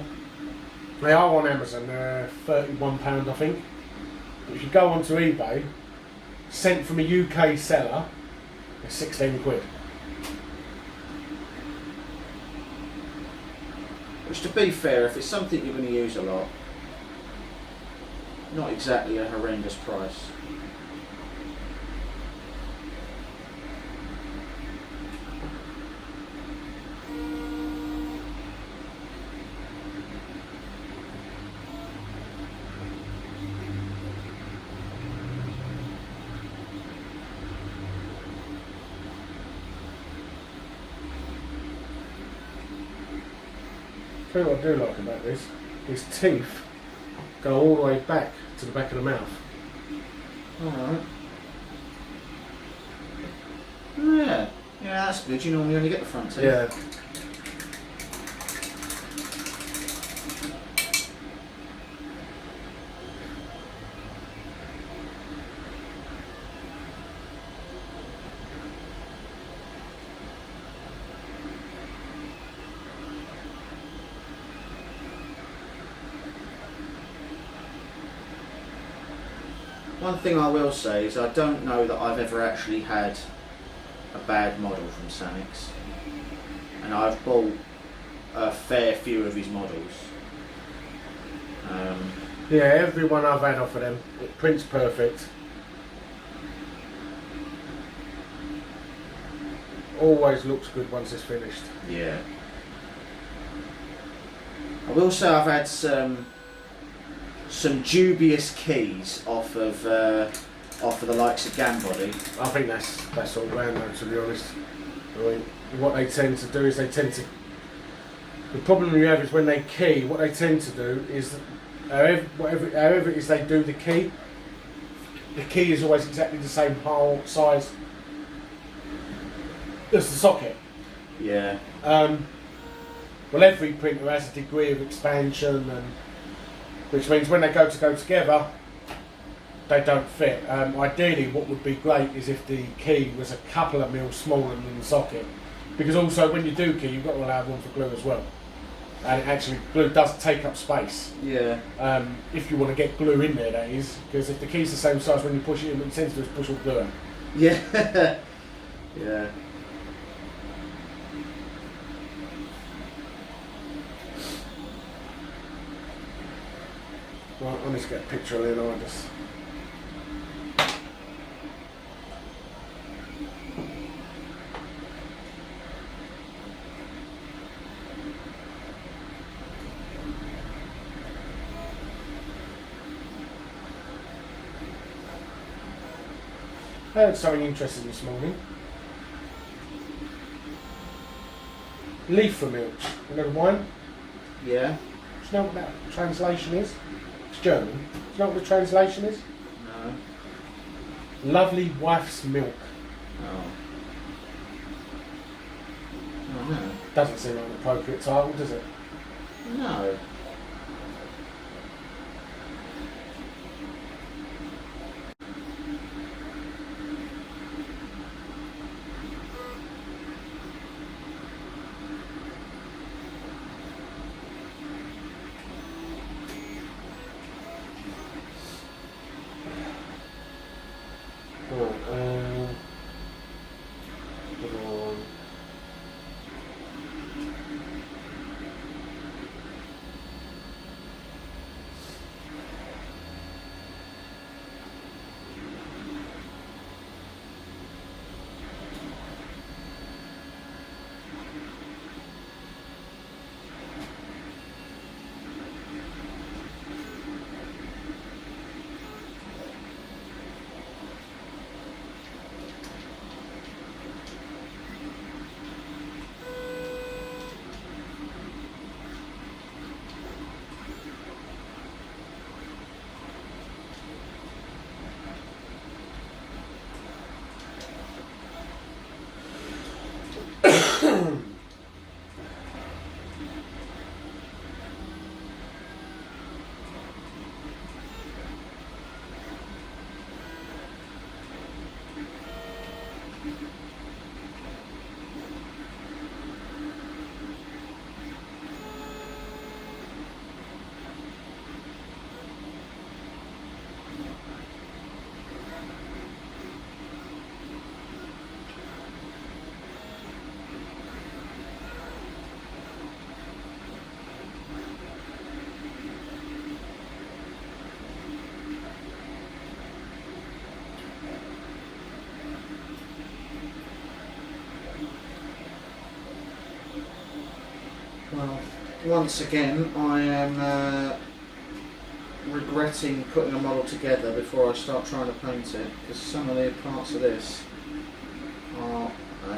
they are on Amazon. They're £31, I think. If you go onto eBay, sent from a UK seller, they're 16 quid. Which, to be fair, if it's something you're going to use a lot, not exactly a horrendous price. Tell you what I do like about this, his teeth go all the way back to the back of the mouth. Alright. Yeah, that's good. You normally only get the front teeth. Yeah. One thing I will say is I don't know that I've ever actually had a bad model from Sanix, and I've bought a fair few of his models. Yeah, every one I've had off of them, it prints perfect. Always looks good once it's finished. Yeah. I will say I've had some dubious keys off of the likes of Gambody. I think that's all round though, to be honest. I mean, what they tend to do is the problem you have is when they key, what they tend to do is however it is they do the key is always exactly the same hole size as the socket. Yeah. Well, every printer has a degree of expansion, and which means when they go together, they don't fit. Ideally, what would be great is if the key was a couple of mils smaller than the socket, because also when you do key, you've got to allow room for glue as well. And actually, glue does take up space. Yeah. If you want to get glue in there, that is, because if the key's the same size when you push it in, what it tends to do is push all glue in. Yeah. Yeah. Right, I need to get a picture of Leonidas. I heard something interesting this morning. Leaf from milk. You know the wine? Yeah. Do you know what that translation is? It's German. Do you know what the translation is? No. Lovely wife's milk. Oh. Oh no. Doesn't seem like an appropriate title, does it? No. once again, I am regretting putting a model together before I start trying to paint it, because some of the parts of this are a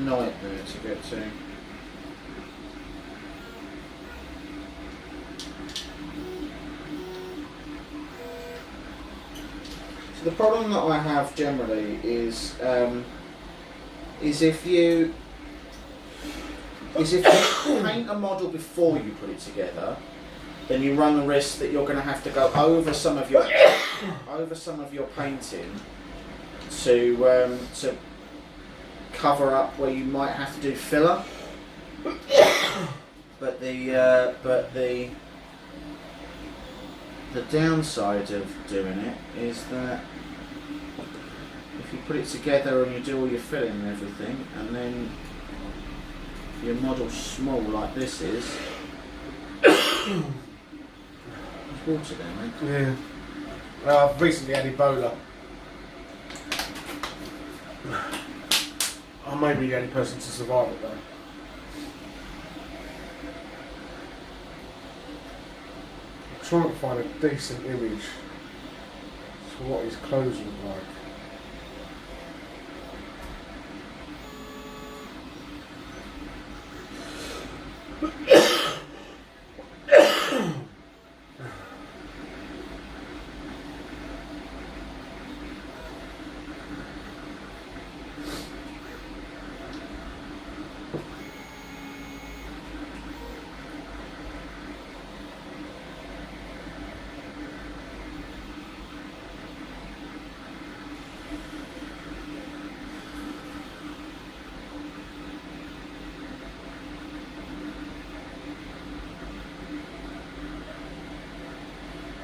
nightmare to get to. So the problem that I have generally is if you paint a model before you put it together, then you run the risk that you're going to have to go over some of your painting to cover up where you might have to do filler. But the downside of doing it is that if you put it together and you do all your filling and everything, and then your model's small like this is. There's water there, mate. Yeah. Well, I've recently had Ebola. I may be the only person to survive it though. I'm trying to find a decent image for what his clothes look like.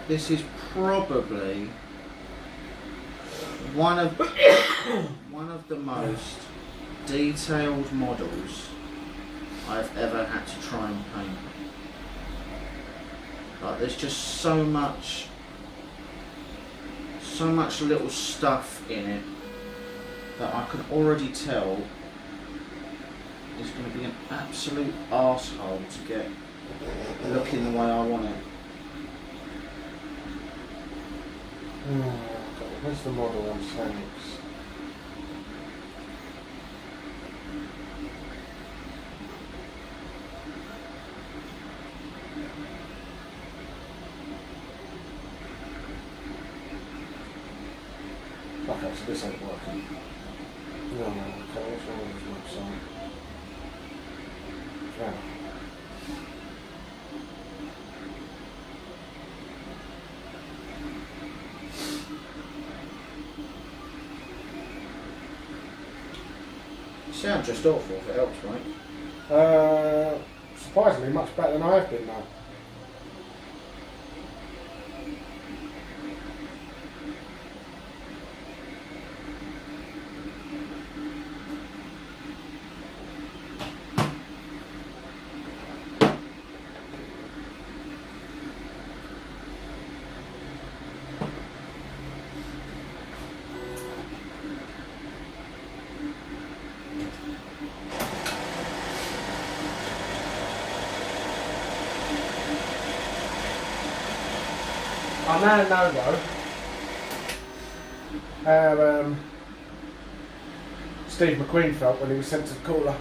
This is probably one of the most detailed models I've ever had to try and paint. Like, there's just so much little stuff in it that I can already tell is going to be an absolute arsehole to get looking the way I want it. Where's the model on Mascots? Okay, so this ain't working. No, okay, what's wrong with this website? Yeah. You sound just awful if it helps, mate. Surprisingly much better than I have been now. I now know though how Steve McQueen felt when he was sent to the cooler.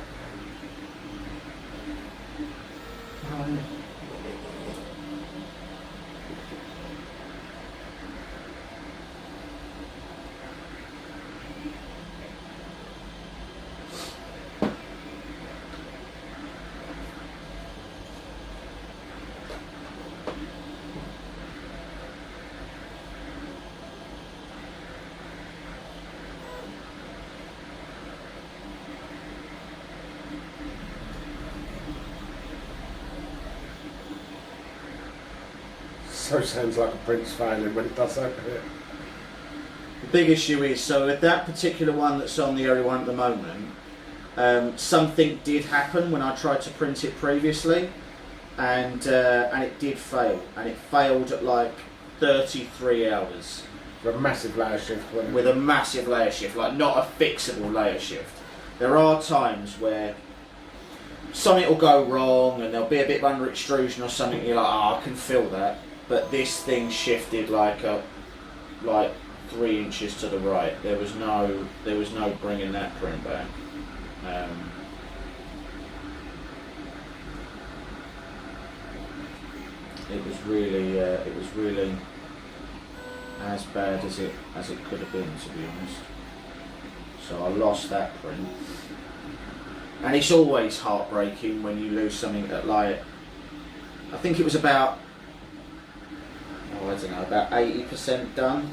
So sounds like a Prince failing when it does open it. The big issue is, so with that particular one that's on the only one at the moment, something did happen when I tried to print it previously, and it did fail, and it failed at like 33 hours. With a massive layer shift. With a massive layer shift, like not a fixable layer shift. There are times where something will go wrong and there'll be a bit of under extrusion or something. You're like, oh, I can feel that. But this thing shifted like 3 inches to the right. There was no bringing that print back. It was really as bad as it could have been, to be honest. So I lost that print, and it's always heartbreaking when you lose something that, like, I think it was about, about 80% done,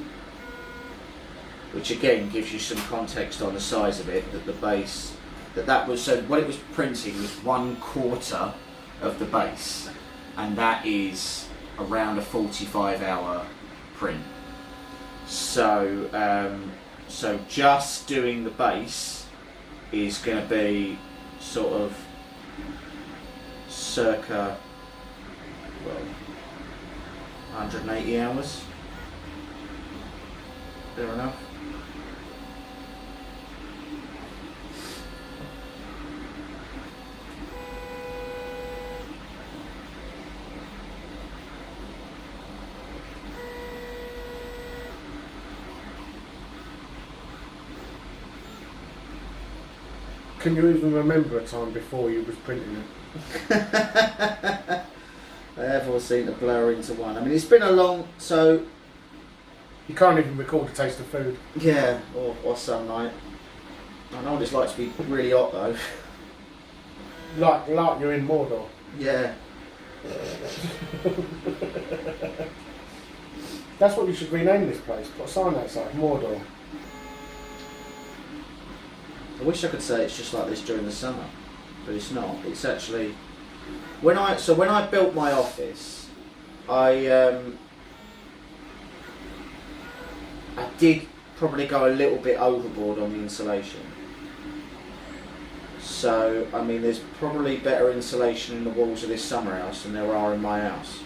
which again gives you some context on the size of it. That the base, that was, so what it was printing was 1/4 of the base, and that is around a 45-hour print. So so just doing the base is going to be sort of circa 180 hours. Fair enough. Can you even remember a time before you was printing it? They have all seem to blur into one. I mean, it's been a long, so You can't even record the taste of food. yeah, or sunlight. I know what it's like to be really hot though. Like you're in Mordor. Yeah. That's what you should rename this place. Put a sign outside, Mordor. I wish I could say it's just like this during the summer, but it's not. It's actually when I built my office, I did probably go a little bit overboard on the insulation. So I mean, there's probably better insulation in the walls of this summer house than there are in my house,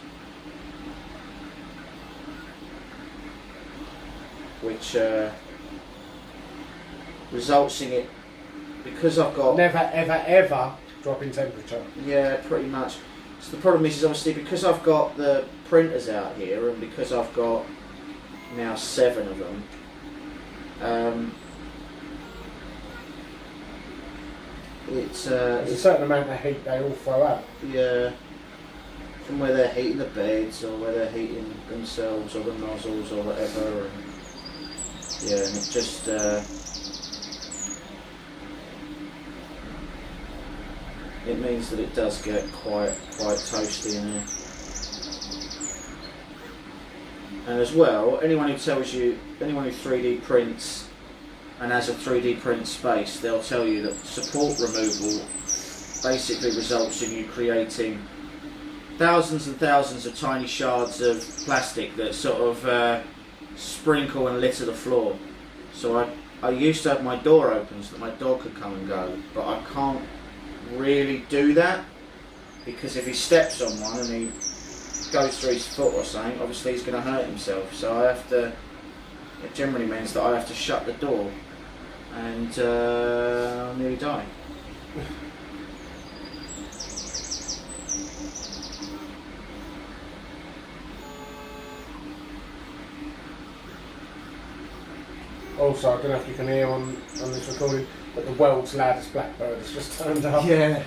which results in it. Because I've got... Never, ever, ever drop in temperature. Yeah, pretty much. So the problem is obviously because I've got the printers out here and because I've got now 7 of them, There's a certain amount of heat they all throw out. Yeah. From where they're heating the beds or where they're heating themselves or the nozzles or whatever. And yeah, and it just... it means that it does get quite toasty in there. And as well, anyone who 3D prints and has a 3D print space, they'll tell you that support removal basically results in you creating thousands and thousands of tiny shards of plastic that sort of sprinkle and litter the floor. So I used to have my door open so that my dog could come and go, but I can't really do that because if he steps on one and he goes through his foot or something, obviously he's going to hurt himself. So I have to. It generally means that I have to shut the door, and I'll nearly die. Also, I don't know if you can hear on this recording, but the world's loudest blackbird has just turned up. Yeah.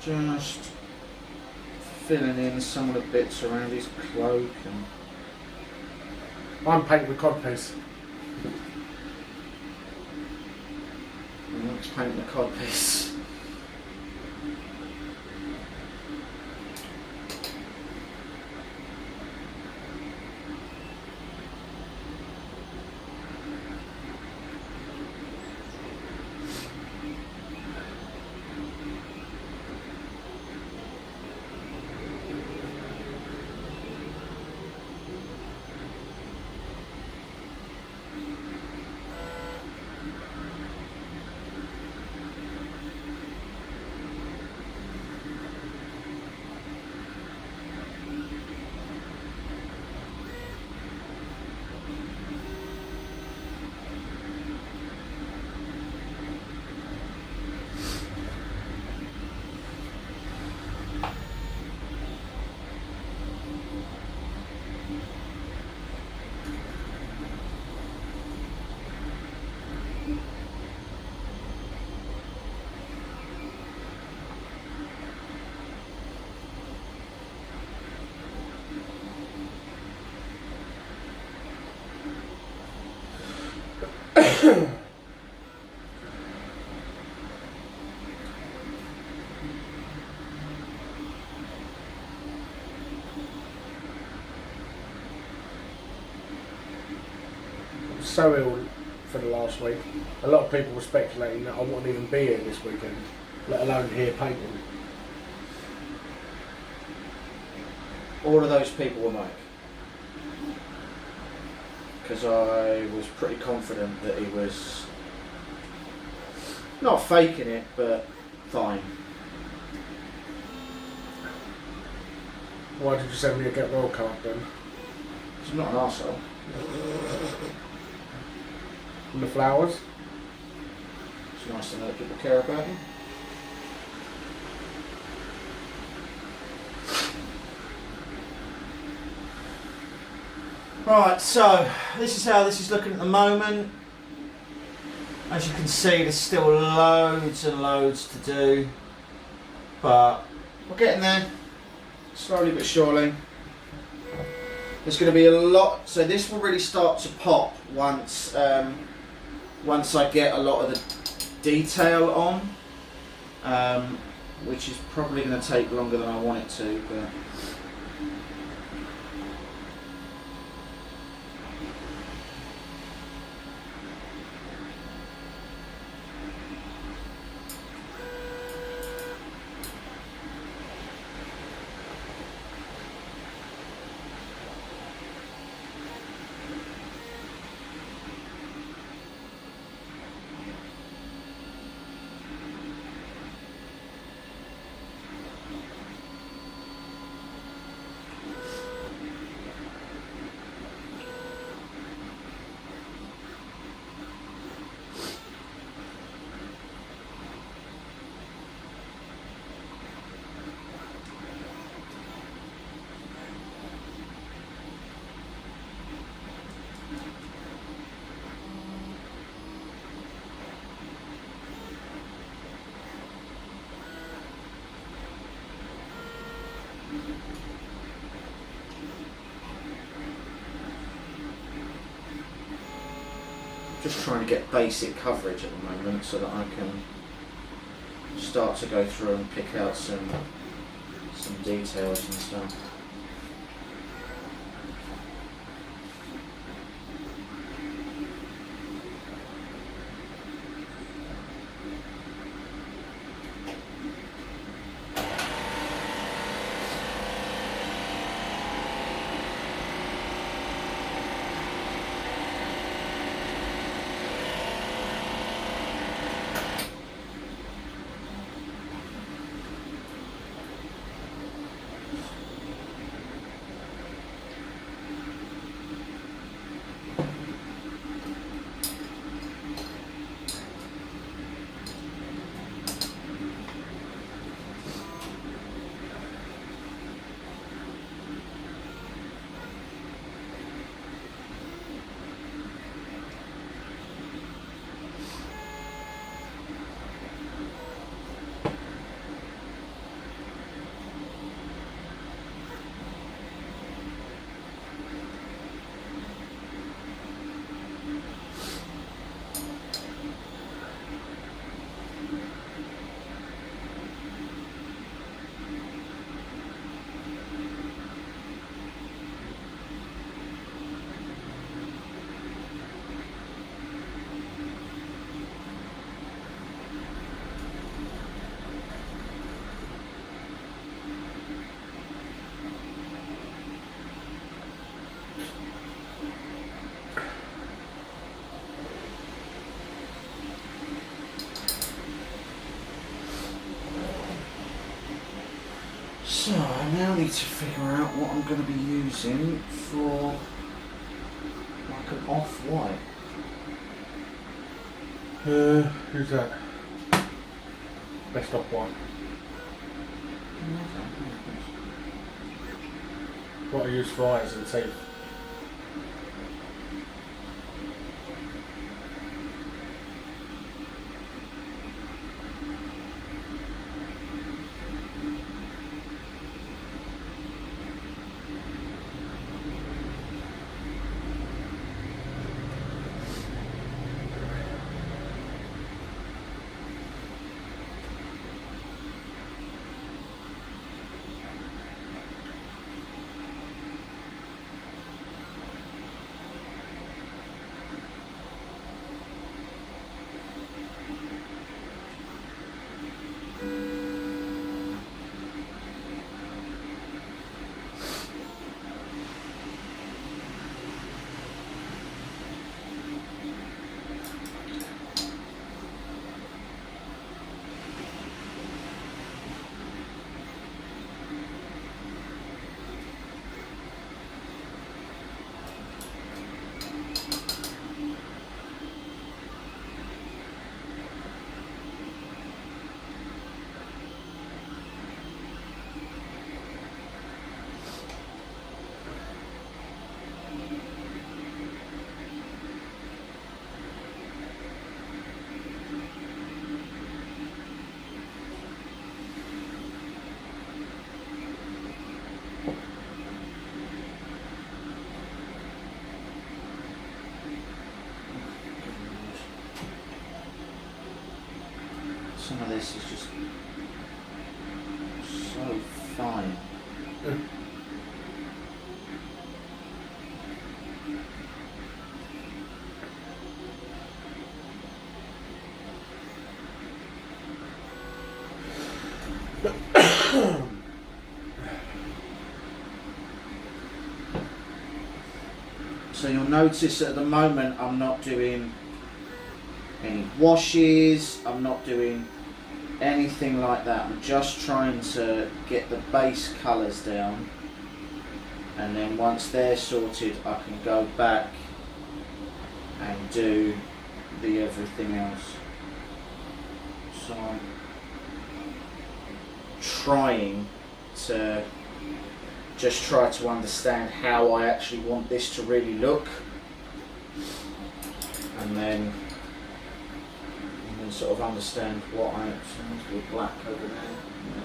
Just filling in some of the bits around his cloak. And I'm painting with codpiece. let's paint the codpiece. So ill for the last week. A lot of people were speculating that I wouldn't even be here this weekend, let alone here painting. All of those people were Mike. Because I was pretty confident that he was not faking it, but fine. Why did you send me a get well card then? He's not an arsehole. And the flowers? It's nice to know that people care about him. Right, so this is how this is looking at the moment. As you can see, there's still loads and loads to do, but we're getting there, slowly but surely. There's going to be a lot, so this will really start to pop once I get a lot of the detail on, which is probably going to take longer than I want it to, but just trying to get basic coverage at the moment so that I can start to go through and pick out some details and stuff. So I now need to figure out what I'm going to be using for like an off-white. Who's that? Best off one. What I use for eyes and teeth. Some of this is just so fine. So you'll notice at the moment I'm not doing any washes, I'm not doing anything like that. I'm just trying to get the base colours down, and then once they're sorted I can go back and do the everything else. So I'm trying to just try to understand how I actually want this to really look, and then sort of understand what I actually with black over there. Yeah.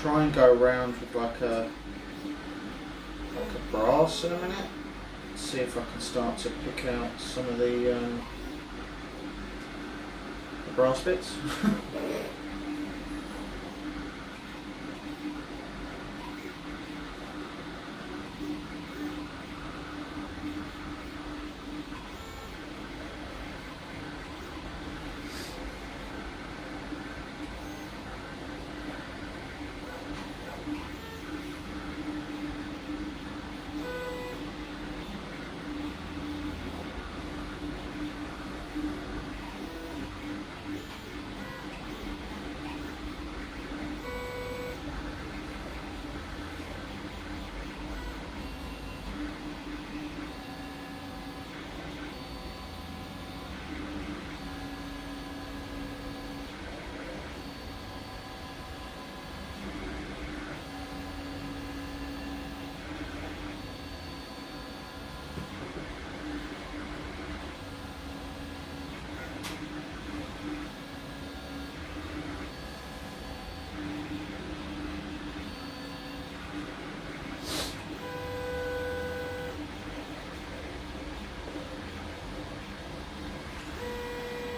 Try and go around with like a brass in a minute. See if I can start to pick out some of the brass bits.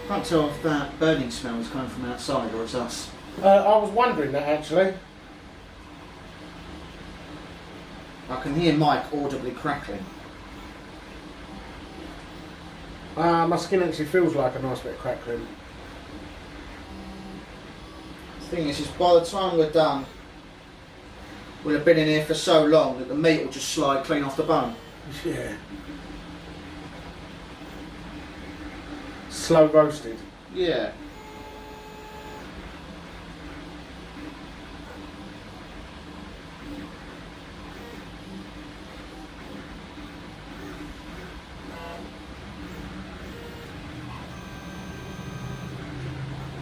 Can't tell if that burning smell is coming from outside or it's us. I was wondering that actually. I can hear Mike audibly crackling. My skin actually feels like a nice bit of crackling. The thing is by the time we're done, we'll have been in here for so long that the meat will just slide clean off the bone. Yeah. Slow roasted. Yeah.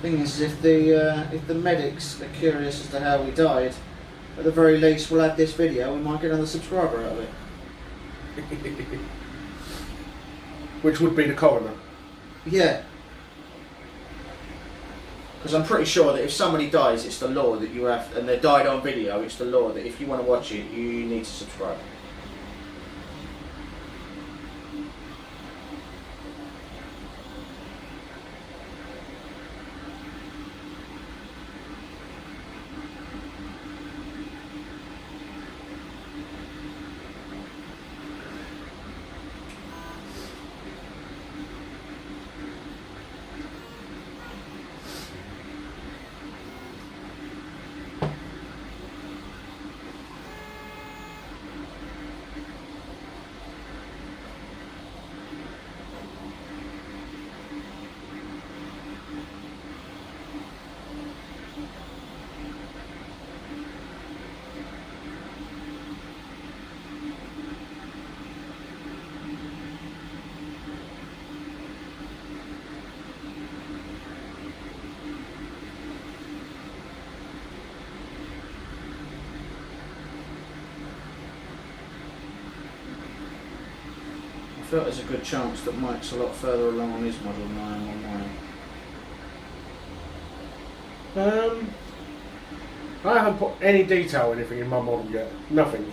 Thing is, if the medics are curious as to how we died, at the very least we'll have this video. We might get another subscriber out of it. Which would be the coroner. Yeah. Because I'm pretty sure that if somebody dies, it's the law that you have, and they died on video, it's the law that if you want to watch it, you need to subscribe. I felt there's a good chance that Mike's a lot further along on his model than I am on mine. I haven't put any detail or anything in my model yet. Nothing.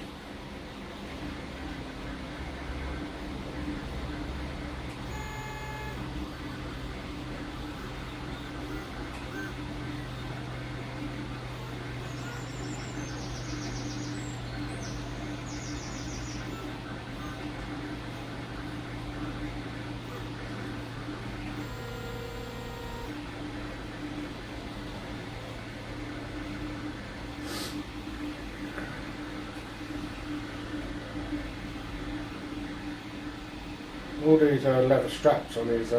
All these leather straps on his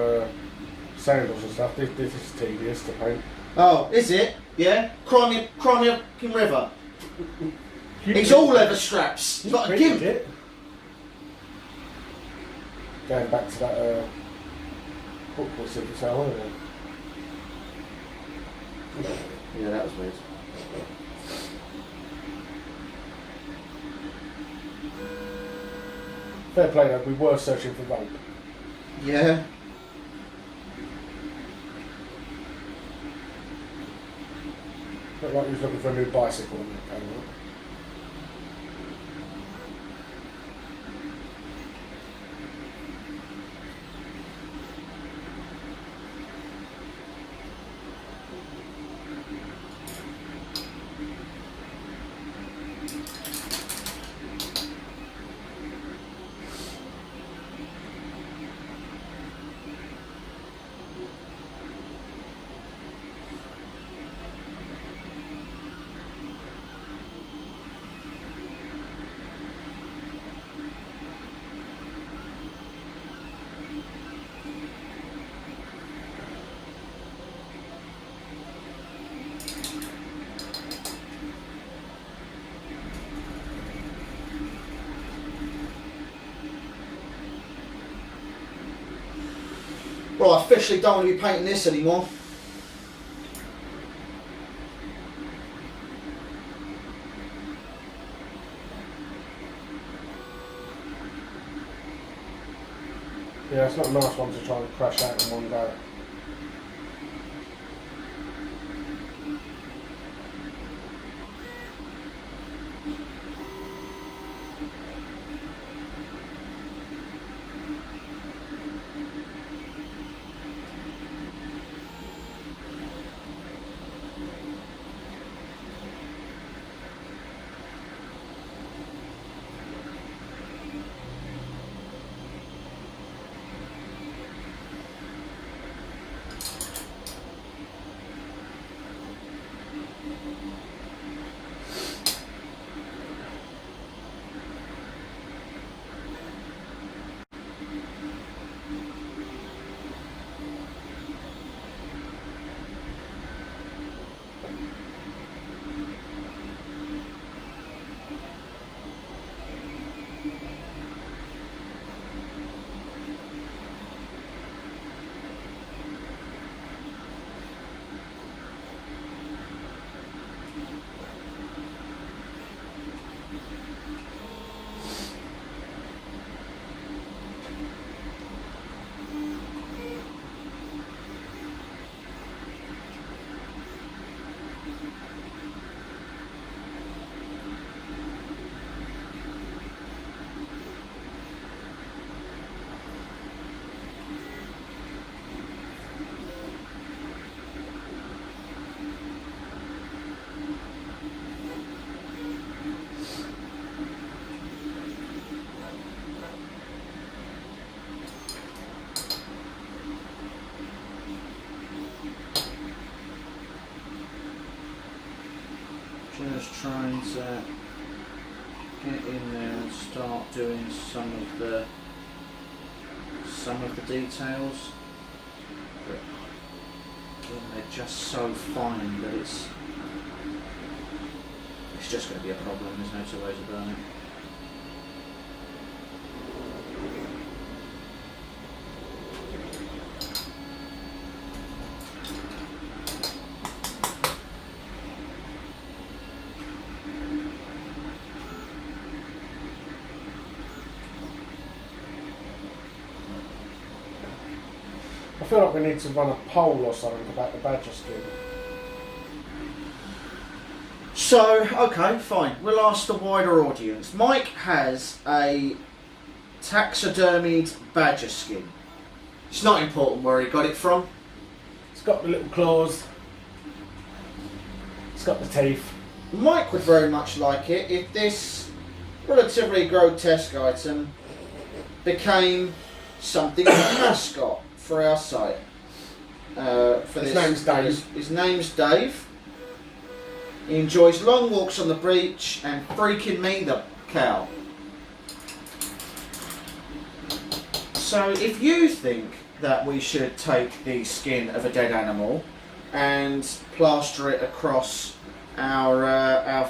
sandals and stuff, this is tedious to paint. Oh, is it? Yeah? Cry me a river. It's all leather straps. It's like a gimp. It. Going back to that book was Super Sale, wasn't it? Yeah, that was weird. Fair play though, we were searching for rope. Yeah. Looked like he was looking for a new bicycle when it came up. Well, I officially don't want to be painting this anymore. Yeah, it's not a nice one to try and crash out in one go. Just trying to get in there and start doing some of the details, but they're just so fine that it's just going to be a problem. There's no two ways about it. I feel like we need to run a poll or something about the badger skin. So, okay, fine. We'll ask the wider audience. Mike has a taxidermied badger skin. It's not important where he got it from. It's got the little claws. It's got the teeth. Mike would very much like it if this relatively grotesque item became something of a mascot for our site. His name's Dave. His name's Dave. He enjoys long walks on the beach and freaking me the cow. So if you think that we should take the skin of a dead animal and plaster it across our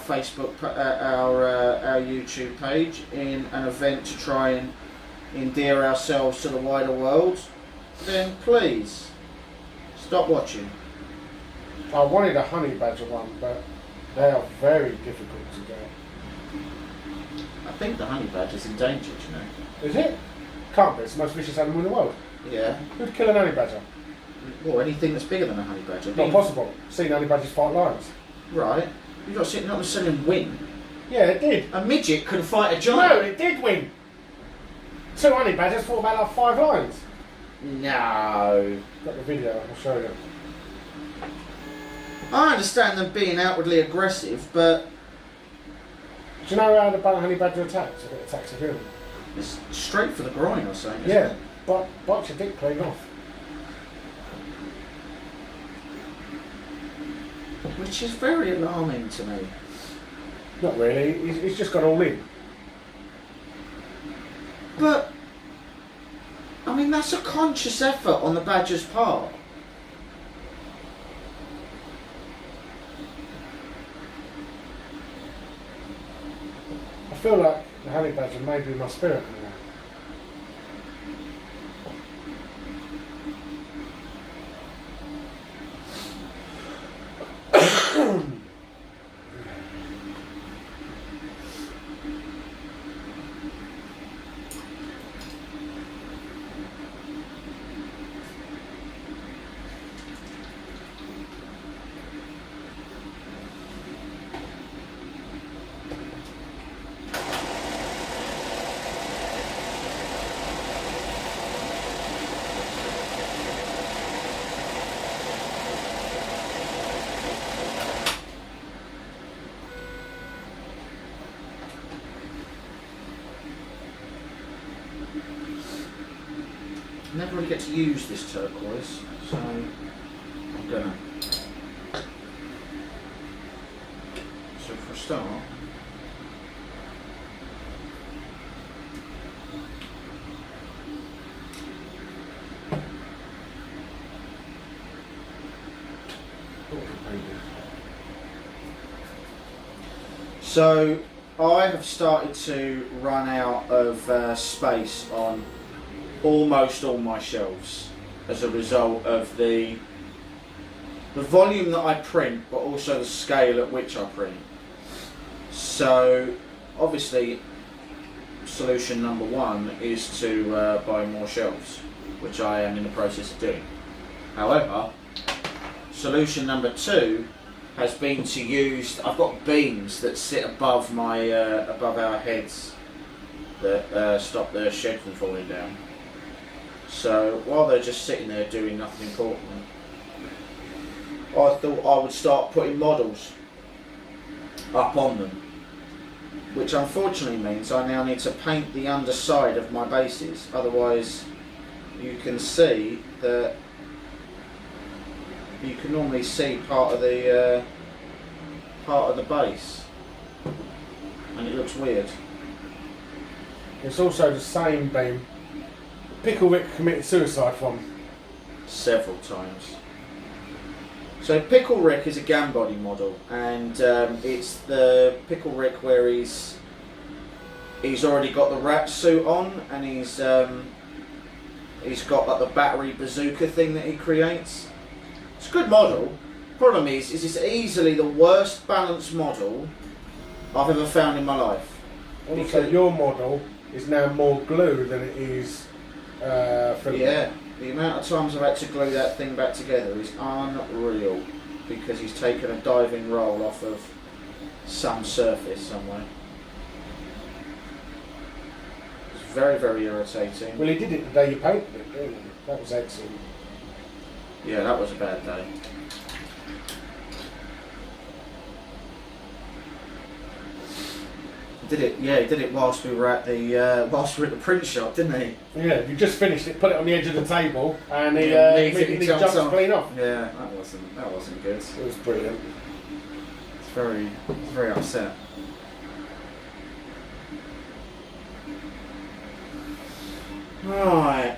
Facebook, our YouTube page in an event to try and endear ourselves to the wider world, then please stop watching. I wanted a honey badger one, but they are very difficult to get. I think the honey badger's endangered, you know. Is it? Can't be. It's the most vicious animal in the world. Yeah. Who'd kill an honey badger? Well, anything that's bigger than a honey badger. Not possible. Seen honey badgers fight lions. Right. You've not seen them win. Yeah, it did. A midget could fight a giant. No, it did win. 2 honey badgers fought about like 5 lions. No. Got the video, I'll show you. I understand them being outwardly aggressive, but Do you know how the honey badger attacks? If it attacks a human? it's straight for the groin or something, isn't Yeah, it? but bites your dick clean off. Which is very alarming to me. Not really, he's just got all in. But, I mean, that's a conscious effort on the badger's part. I feel like the honey badger may be my spirit now. Never really get to use this turquoise, so I'm gonna. So for a start, so I have started to run out of space on almost all my shelves as a result of the volume that I print, but also the scale at which I print. So obviously solution number one is to buy more shelves, which I am in the process of doing. However, solution number two has been to use, I've got beams that sit above my above our heads that stop the shed from falling down. So while they're just sitting there doing nothing important, I thought I would start putting models up on them, which unfortunately means I now need to paint the underside of my bases. Otherwise, you can see that you can normally see part of the part of the base, and it looks weird. It's also the same beam Pickle Rick committed suicide from. Several times. So Pickle Rick is a gun body model, and it's the Pickle Rick where he's already got the rat suit on, and he's got like the battery bazooka thing that he creates. It's a good model. Problem is it's easily the worst balanced model I've ever found in my life. Also, your model is now more glue than it is filament. Yeah, the amount of times I've had to glue that thing back together is unreal, because he's taken a diving roll off of some surface somewhere. It's very, very irritating. Well, he did it the day you painted it, didn't he? That was excellent. Yeah, that was a bad day. He did it whilst we were at the print shop, didn't he? Yeah, you just finished it, put it on the edge of the table, and he immediately jumped off. clean off. Yeah, that wasn't good. It was brilliant. It's very upset. Right.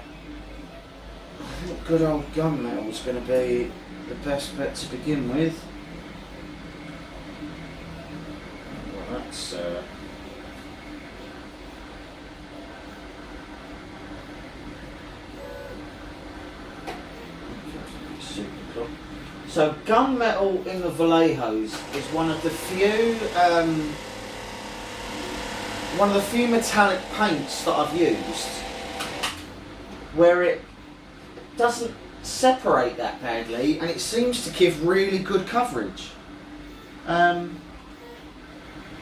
I think good old gunmetal was going to be the best bet to begin with. Well, that's super cool. So gunmetal in the Vallejos is one of the few metallic paints that I've used where it doesn't separate that badly, and it seems to give really good coverage.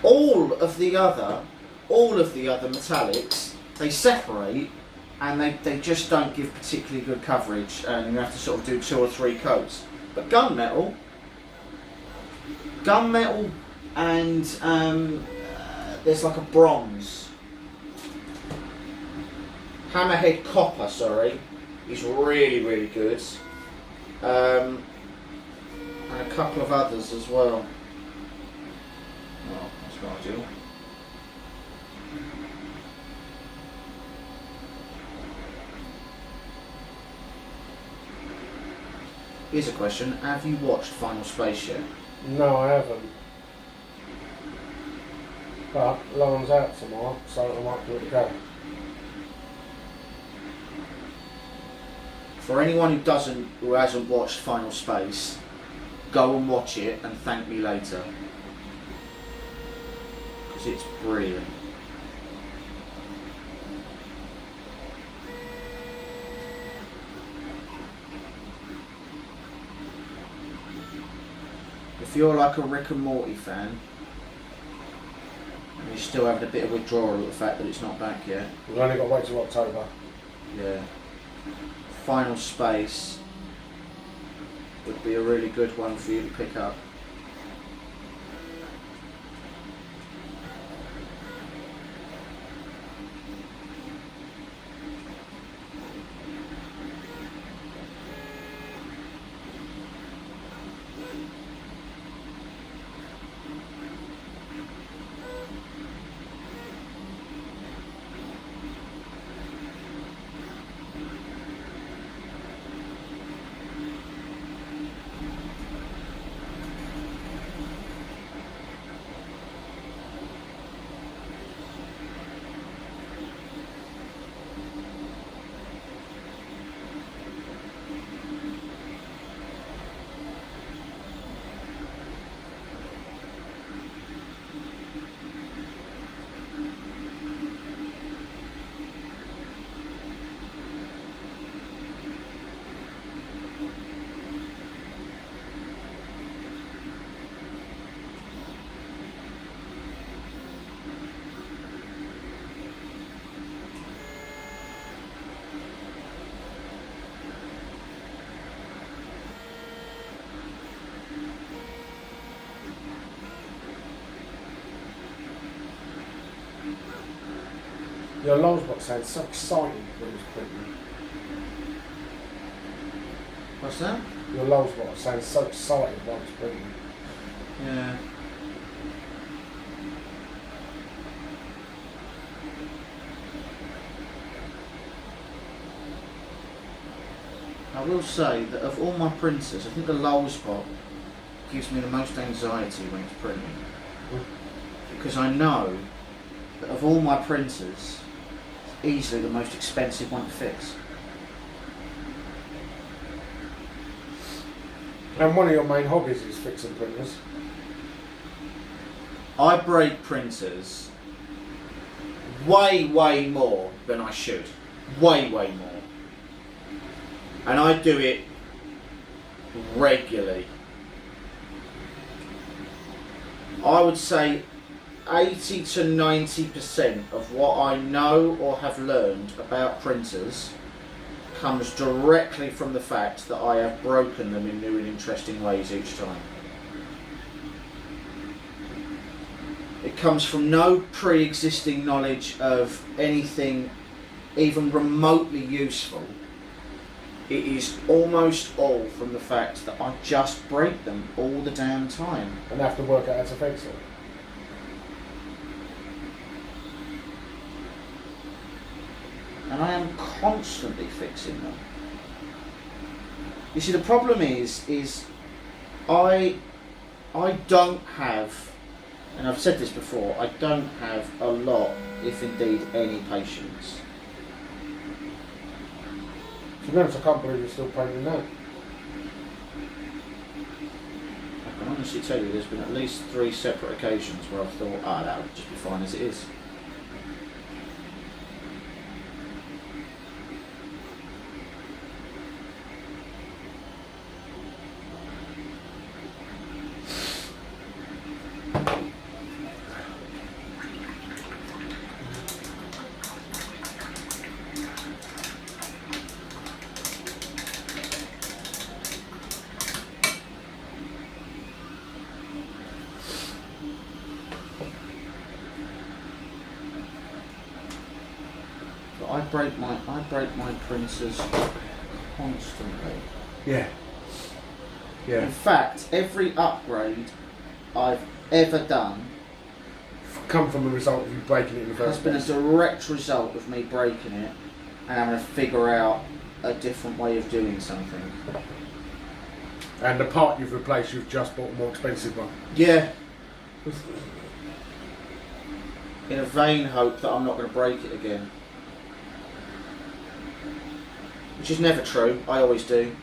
All of the other metallics, they separate, and they just don't give particularly good coverage, and you have to sort of do 2 or 3 coats. But gunmetal, and there's like a bronze, hammerhead copper, sorry, is really, really good. And a couple of others as well. Oh, that's not ideal. Here's a question: have you watched Final Space yet? No, I haven't. But Lauren's out tomorrow, so I might give it a go. For anyone who hasn't watched Final Space, go and watch it and thank me later, because it's brilliant. If you're like a Rick and Morty fan, and you're still having a bit of withdrawal at the fact that it's not back yet, We've only got to wait till October. yeah, Final Space would be a really good one for you to pick up. Your Lowe's box sounds so exciting when it's printing. What's that? Your Lowe's box sounds so excited when it's printing. Yeah. I will say that of all my printers, I think the lull spot gives me the most anxiety when it's printing. Because I know that of all my printers, it's easily the most expensive one to fix. And one of your main hobbies is fixing printers. I break printers way more than I should. Way more. And I do it regularly. I would say 80 to 90% of what I know or have learned about printers comes directly from the fact that I have broken them in new and interesting ways each time. It comes from no pre-existing knowledge of anything even remotely useful. It is almost all from the fact that I just break them all the damn time. And have to work out how to fix it. And I am constantly fixing them. You see, the problem is I don't have, and I've said this before, I don't have a lot, if indeed any, patience. To be honest, I can't believe you're still painting that. I can honestly tell you there's been at least 3 separate occasions where I've thought, that would just be fine as it is. I break my printers constantly. Yeah. In fact, every upgrade I've ever done Come from the result of you breaking it in the has first been a place. direct result of me breaking it and having to figure out a different way of doing something. And the part you've replaced, you've just bought a more expensive one. Yeah. In a vain hope that I'm not going to break it again. Which is never true, I always do.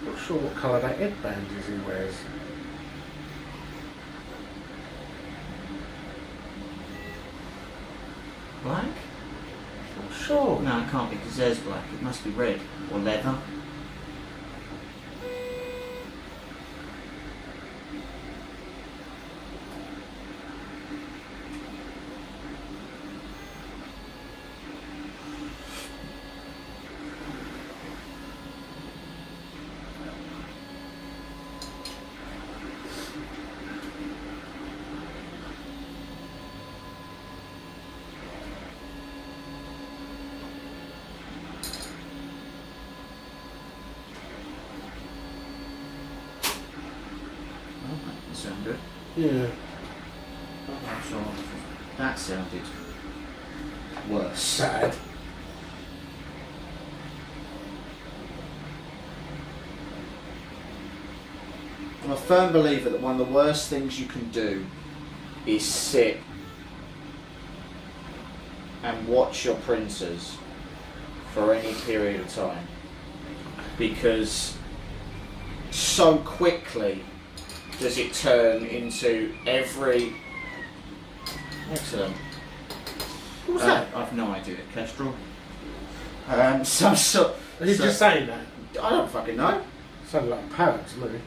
Not sure what colour that headband is he wears. Black? Not sure. No, it can't be because there's black. It must be red or leather. sound good. Yeah. So that sounded worse. Sad. I'm a firm believer that one of the worst things you can do is sit and watch your printers for any period of time, because so quickly does it turn into every... Excellent. What was that? I've no idea. Kestrel. Some sort... Are you just saying that? I don't fucking know. Sounded like a parrot to me.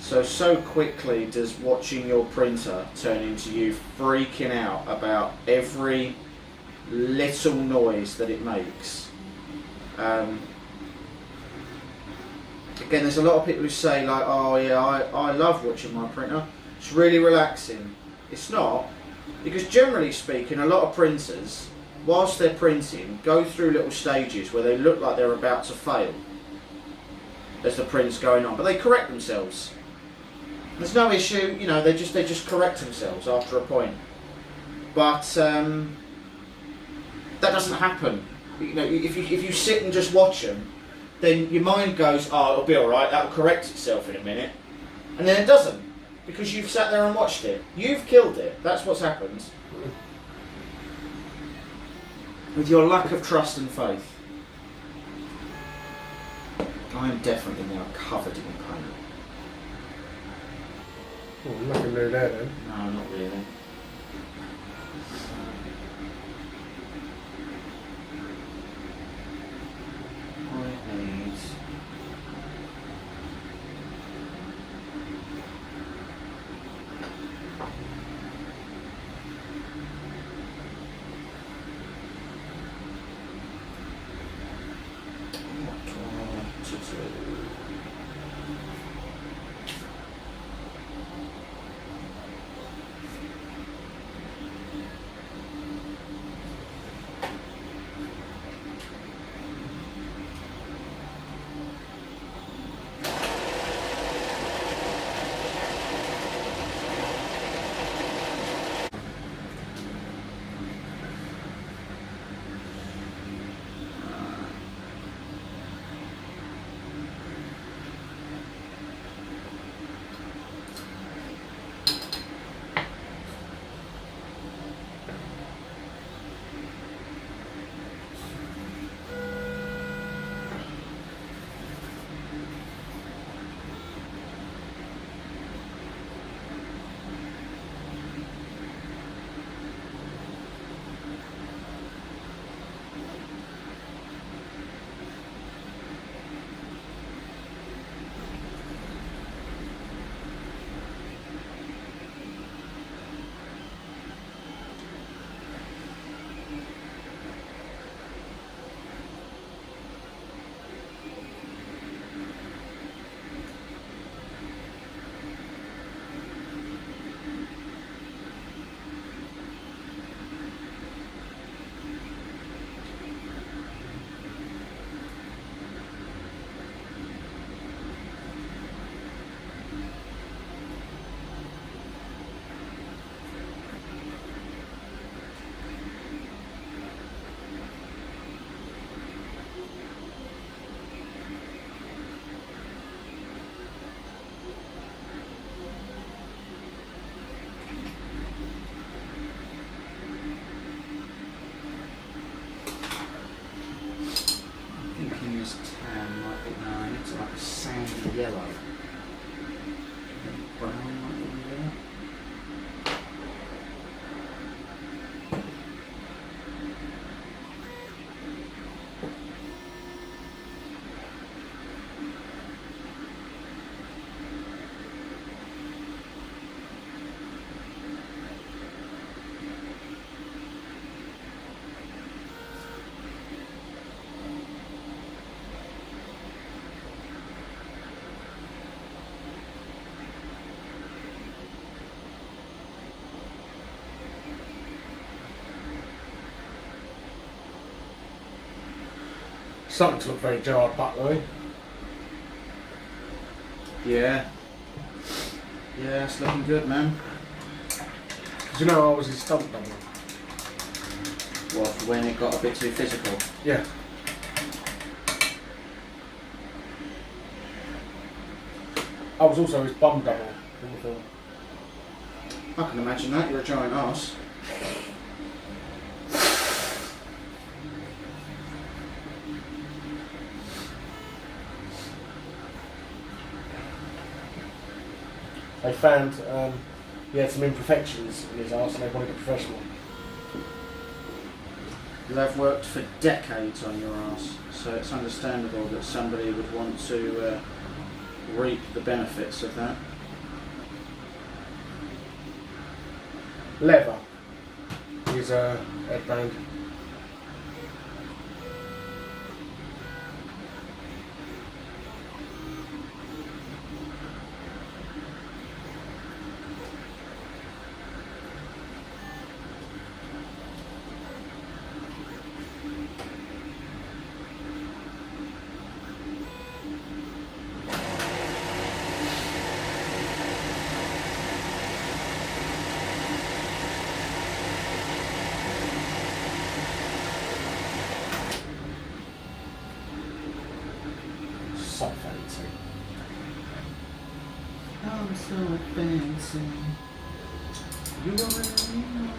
So quickly does watching your printer turn into you freaking out about every little noise that it makes. Again, there's a lot of people who say like, oh yeah, I love watching my printer. It's really relaxing. It's not, because generally speaking, a lot of printers, whilst they're printing, go through little stages where they look like they're about to fail as the print's going on, but they correct themselves. There's no issue, you know. They just correct themselves after a point. But that doesn't happen. You know, if you sit and just watch them, then your mind goes, "Oh, it'll be all right. That'll correct itself in a minute," and then it doesn't, because you've sat there and watched it. You've killed it. That's what's happened. With your lack of trust and faith, I am definitely now covered in pain. Oh, nothing new there then. No, not really. I need... What do I want to do? Thinking this tan might be... No, I need to like a sandy yellow. Brown might be there. Starting to look very jarred back though. Yeah. Yeah, it's looking good, man. Do you know I was his stunt double? What, when it got a bit too physical? Yeah. I was also his bum double in the film. I can imagine that, you're a giant arse. They found he had some imperfections in his arse and they wanted a professional. You have worked for decades on your arse, so it's understandable that somebody would want to reap the benefits of that. Leather is a headband. So fancy. I'm so fancy. You already know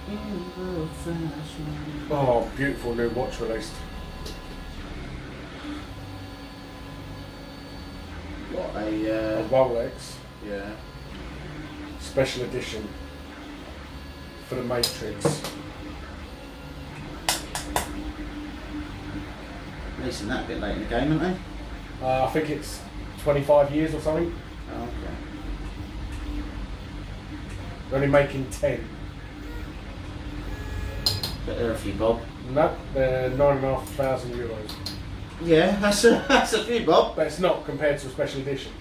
in the fashion. Oh, beautiful new watch released. What A a Rolex yeah. special edition for the Matrix. Releasing that a bit late in the game, aren't they? I think it's 25 years or something. Oh, okay. They're only making 10. But they're a few bob. No, they're €9,500. Yeah, that's a few bob. But it's not compared to a special edition.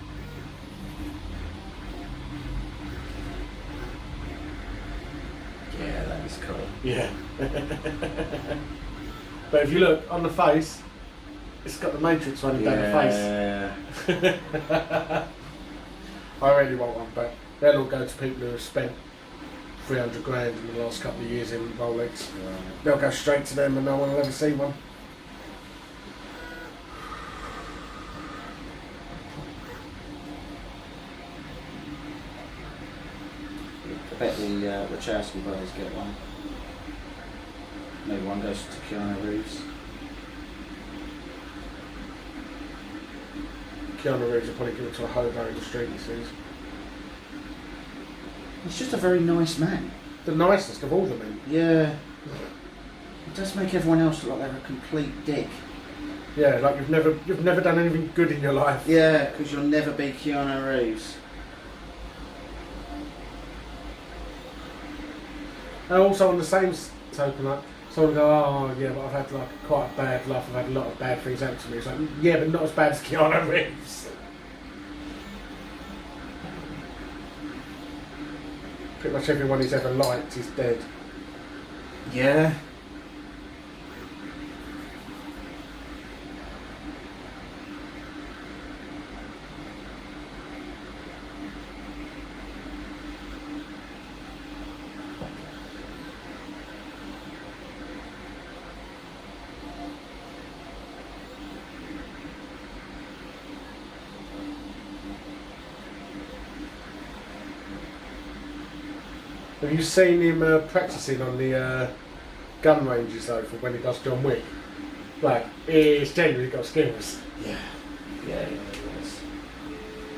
Yeah, that is cool. Yeah. But if you look on the face, it's got the Matrix running down the face. I really want one, but they'll all go to people who have spent 300 grand in the last couple of years in Rolex. Right. They'll go straight to them and no one will ever see one. I bet the Wachowski brothers get one. Maybe one goes to Keanu Reeves. Keanu Reeves will probably give it to a hobo in the street, he sees. He's just a very nice man. The nicest of all the men. Yeah. It does make everyone else look like they're a complete dick. Yeah, like you've never done anything good in your life. Yeah, because you'll never be Keanu Reeves. And also on the same token, like someone will go, oh yeah, but I've had like quite a bad life. I've had a lot of bad things happen to me. It's like, yeah, but not as bad as Keanu Reeves. Pretty much everyone he's ever liked is dead. Yeah. Have you seen him practicing on the gun ranges though for when he does John Wick? Like, he's genuinely got skills. Yeah. Yeah, it is.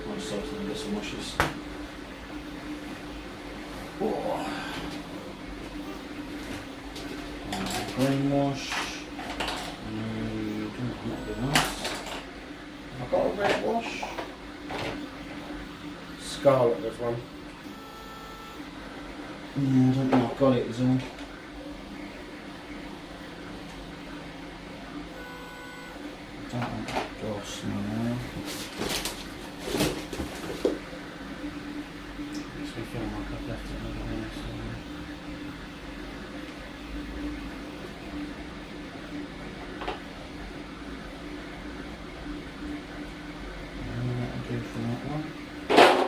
I'm sorry to get some washes. Oh. Green wash. Not good enough. I've got a red wash. Scarlet, there's one. Yeah, I don't know, I've got it as well. I don't want gloss now. Makes me feel like I've left it over there somewhere. That'll do for that one.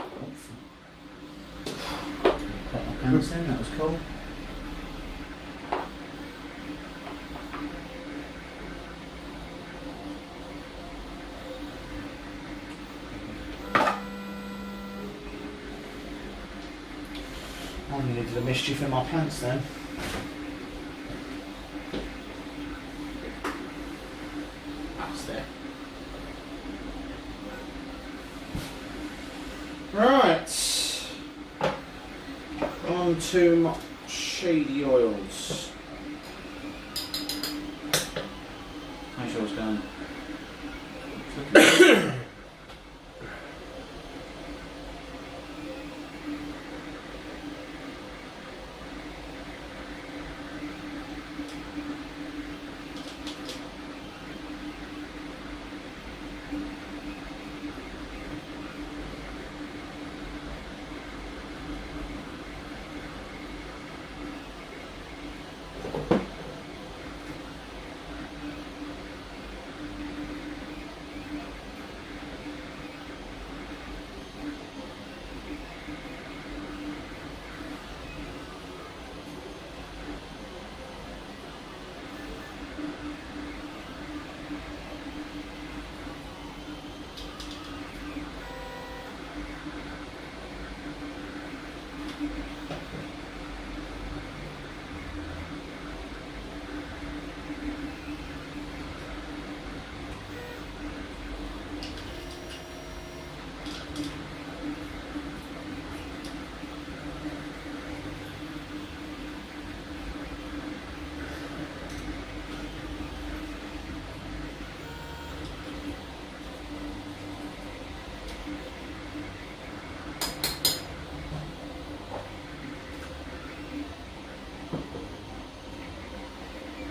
£5 then, that was cool. I needed a mischief in my plants then. That's there. Right. On to my shady oils. How's yours going?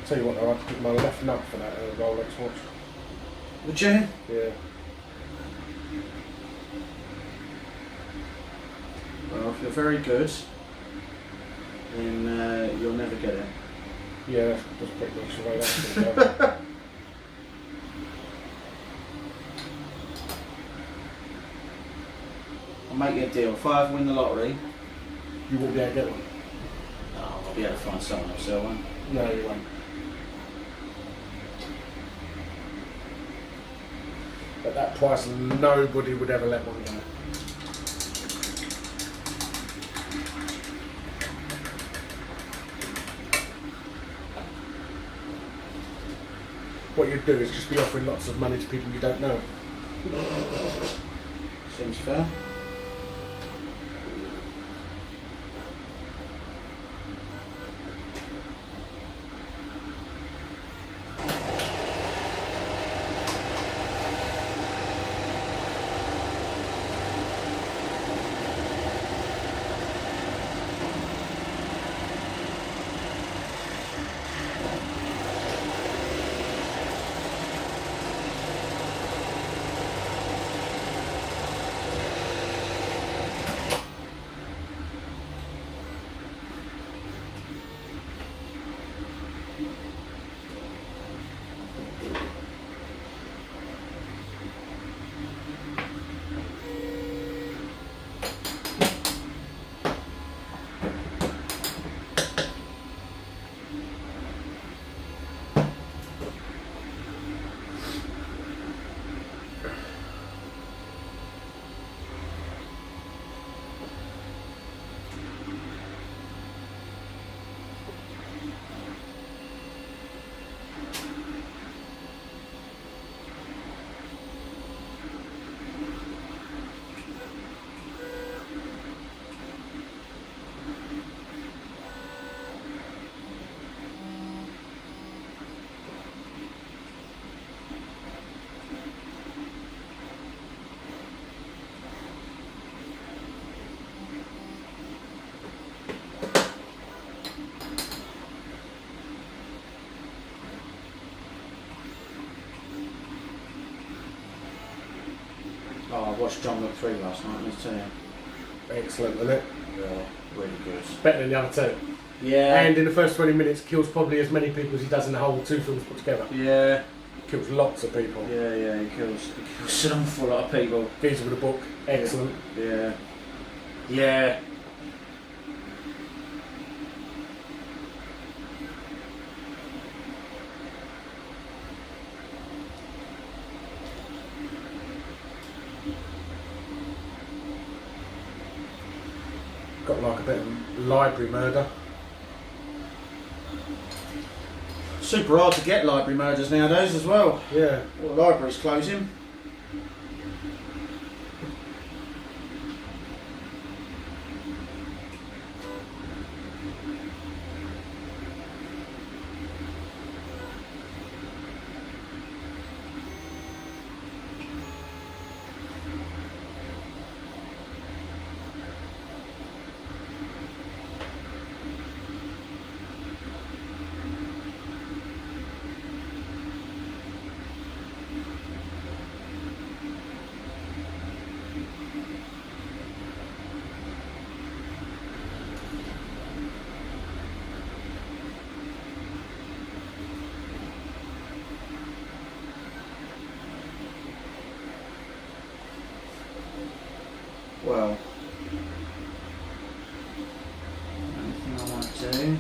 Tell you what, I had to pick my left nut for that Rolex watch. Would you? Yeah. Well, if you're very good, then you'll never get it. Yeah, that's pretty much the way that's going to go. I'll make you a deal. If I ever win the lottery, You won't be able to get one. I'll be able to find someone else sell one. No, you won't. At that price, nobody would ever let one go. What you'd do is just be offering lots of money to people you don't know. Seems fair. Oh, I watched John Wick 3 last night, let's tell you. Excellent, isn't it? Yeah, really good. Better than the other two. Yeah. And in the first 20 minutes, kills probably as many people as he does in the whole two films put together. Yeah. Kills lots of people. Yeah, he kills an awful lot of people. Geezer with a book, excellent. Yeah. Yeah. like a bit of library murder. Super hard to get library murders nowadays as well. Yeah. Well, the library's closing. Well, anything I might do is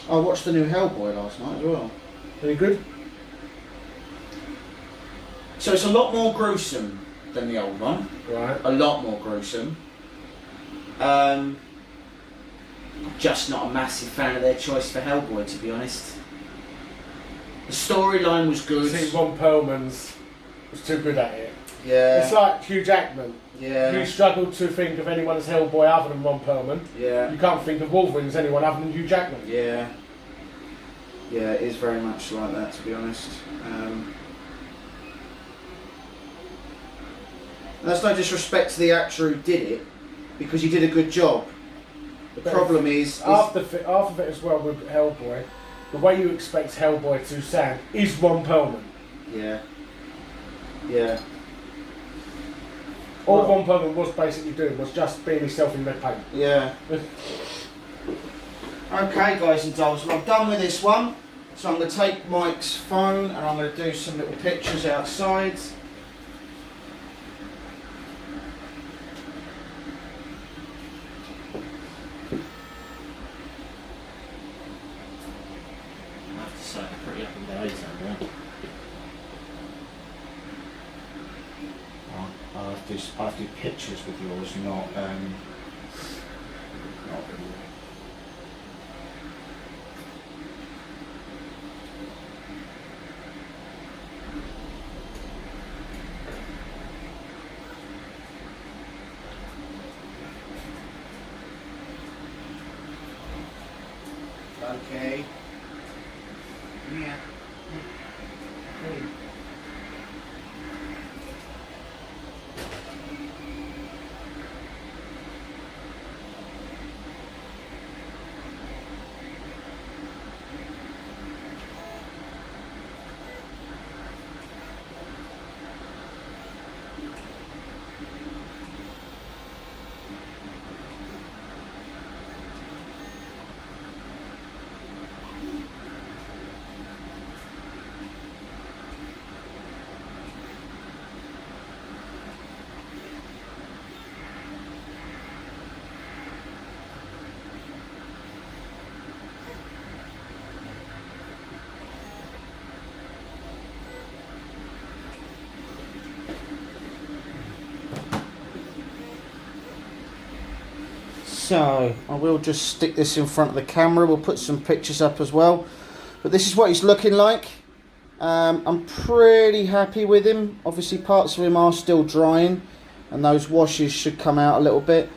I watched the new Hellboy last night as well. Any good? So it's a lot more gruesome than the old one. Right. A lot more gruesome. Just not a massive fan of their choice for Hellboy, to be honest. The storyline was good. See, Ron Perlman's was too good at it. Yeah. It's like Hugh Jackman. Yeah. You struggle to think of anyone as Hellboy other than Ron Perlman. Yeah. You can't think of Wolverine as anyone other than Hugh Jackman. Yeah. Yeah, it is very much like that, to be honest. That's no disrespect to the actor who did it, because he did a good job. The problem is half of it as well with Hellboy. The way you expect Hellboy to sound is Ron Perlman. Yeah. Yeah. All Ron Perlman was basically doing was just being himself in red paint. Yeah. Okay, guys and dolls, well, I'm done with this one. So I'm going to take Mike's phone and I'm going to do some little pictures outside. I have to say, I'm pretty up and down, don't I? I have to do pictures with yours, not okay. Yeah. Okay. So I will just stick this in front of the camera. We'll put some pictures up as well. But this is what he's looking like. I'm pretty happy with him. Obviously parts of him are still drying and those washes should come out a little bit.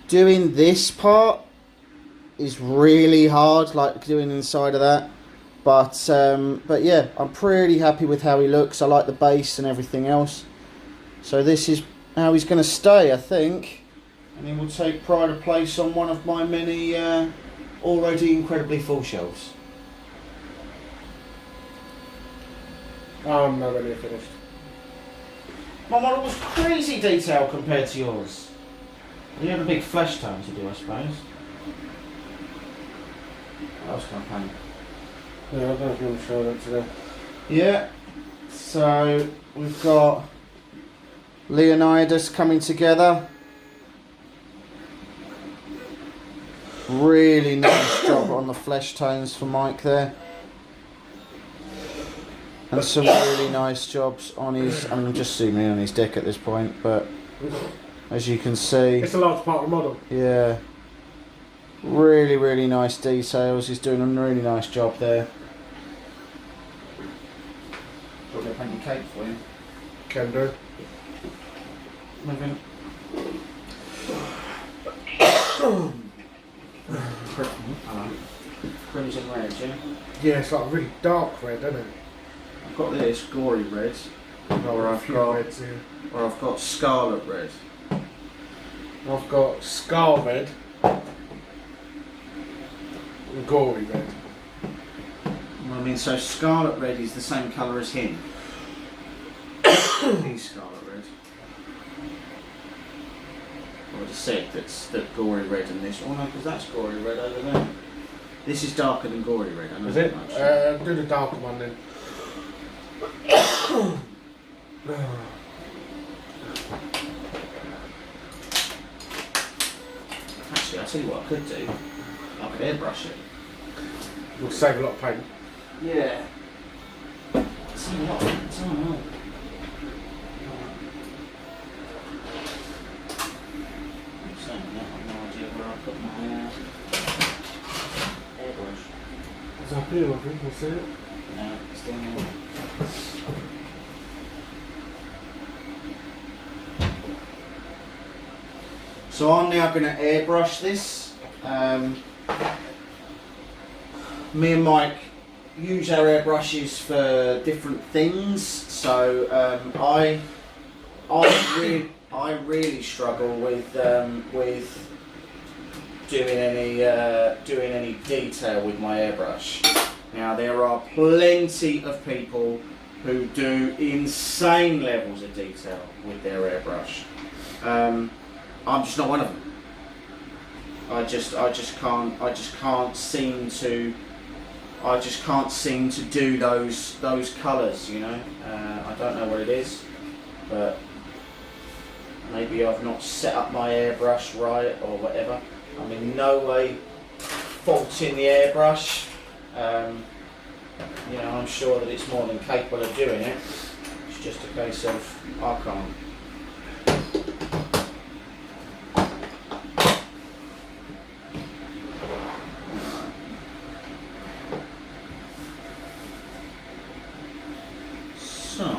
Doing this part is really hard, like doing inside of that. But yeah, I'm pretty happy with how he looks. I like the base and everything else. So this is how he's going to stay, I think. And he will take pride of place on one of my many already incredibly full shelves. I'm nowhere near finished. My model was crazy detailed compared to yours. You have a big flesh tone to do, I suppose. What else can I paint? Yeah, I don't know if you want to show that today. Yeah, so we've got Leonidas coming together. Really nice job on the flesh tones for Mike there. And some really nice jobs on his, I'm just zooming in on his deck at this point, but as you can see, It's a large part of the model. yeah, really nice details. He's doing a really nice job there. Got a paint cake for you. Can do. Moving. Crimson red, yeah? Yeah, it's like a really dark red, isn't it? I've got this gory red, or A I've few got, reds here. or I've got scarlet red. I've got scar red and gory red. Well, I mean, so scarlet red is the same colour as him. He's scarlet red. I would have said that gory red and this. Oh no, because that's gory red over there. This is darker than gory red. I know Is that it? much. Do the darker one then. Actually, I'll tell you what I could do. I could airbrush it. You'll save a lot of paint. Yeah. See what? Oh, I'm saying that. I've no idea where I put my airbrush. It's up here, I think. We'll see it. No, it's down there. So I'm now going to airbrush this. Me and Mike use our airbrushes for different things. So I really struggle with doing any detail with my airbrush. Now there are plenty of people who do insane levels of detail with their airbrush. I'm just not one of them. I just can't seem to do those colours, you know. I don't know what it is, but maybe I've not set up my airbrush right or whatever. I'm in no way faulting the airbrush. You know, I'm sure that it's more than capable of doing it. It's just a case of I can't. So,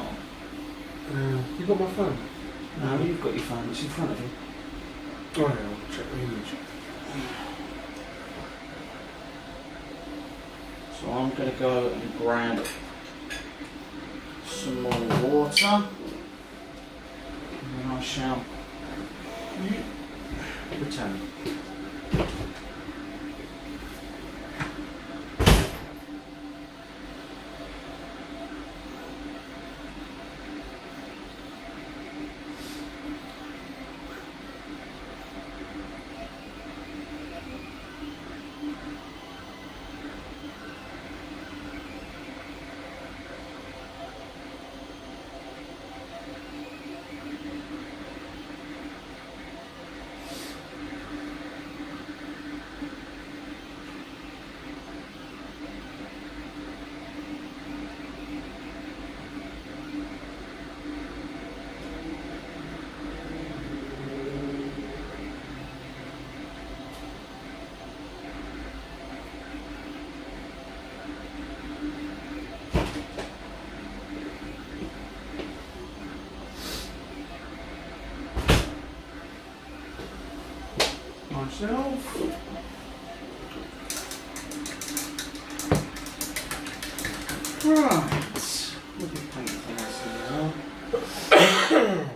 You got my phone? no, you've got your phone. It's in front of you. Oh yeah, I'll check the image. So I'm going to go and grab some more water, and then I shall return. Right. We'll be painting things now.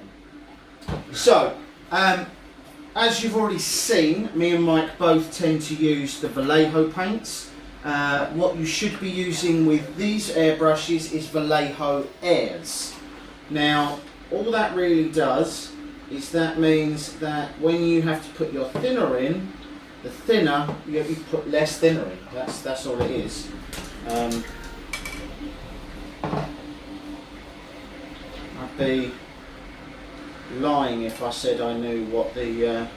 So, as you've already seen, me and Mike both tend to use the Vallejo paints. What you should be using with these airbrushes is Vallejo Airs. Now, all that really does is that means that when you have to put your thinner in, the thinner, you put less thinner in. That's all it is. I'd be lying if I said I knew what the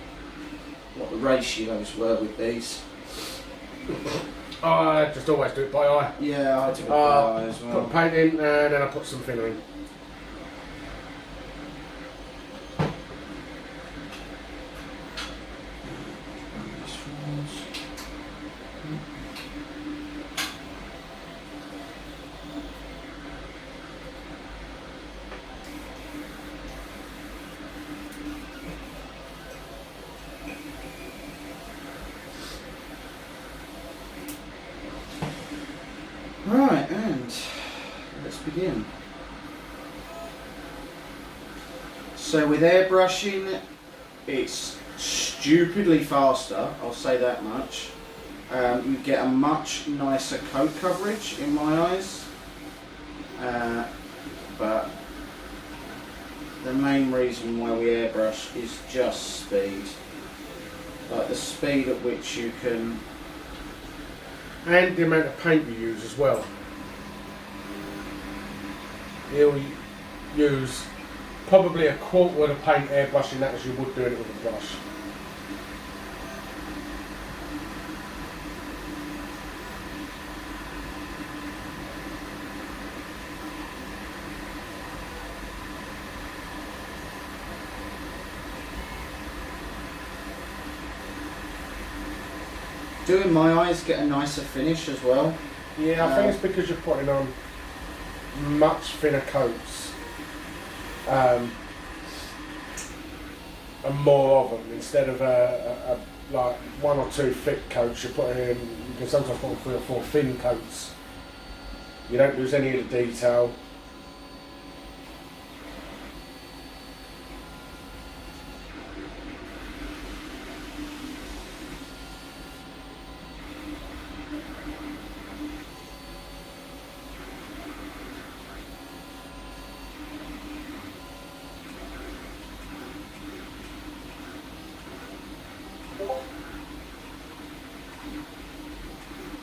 ratios were with these. I just always do it by eye. Yeah, I do it by eye as well. Put paint in and then I put some thinner in. Right, and let's begin. So with airbrushing, it's stupidly faster, I'll say that much. You get a much nicer coat coverage in my eyes, but the main reason why we airbrush is just speed. Like the speed at which you can... And the amount of paint you use as well. You'll use probably a quarter worth of paint airbrushing that as you would doing it with a brush. Doing my eyes get a nicer finish as well. Yeah, I think it's because you're putting on much thinner coats and more of them instead of a like 1 or 2 thick coats. You're putting in. You can sometimes put on 3 or 4 thin coats. You don't lose any of the detail.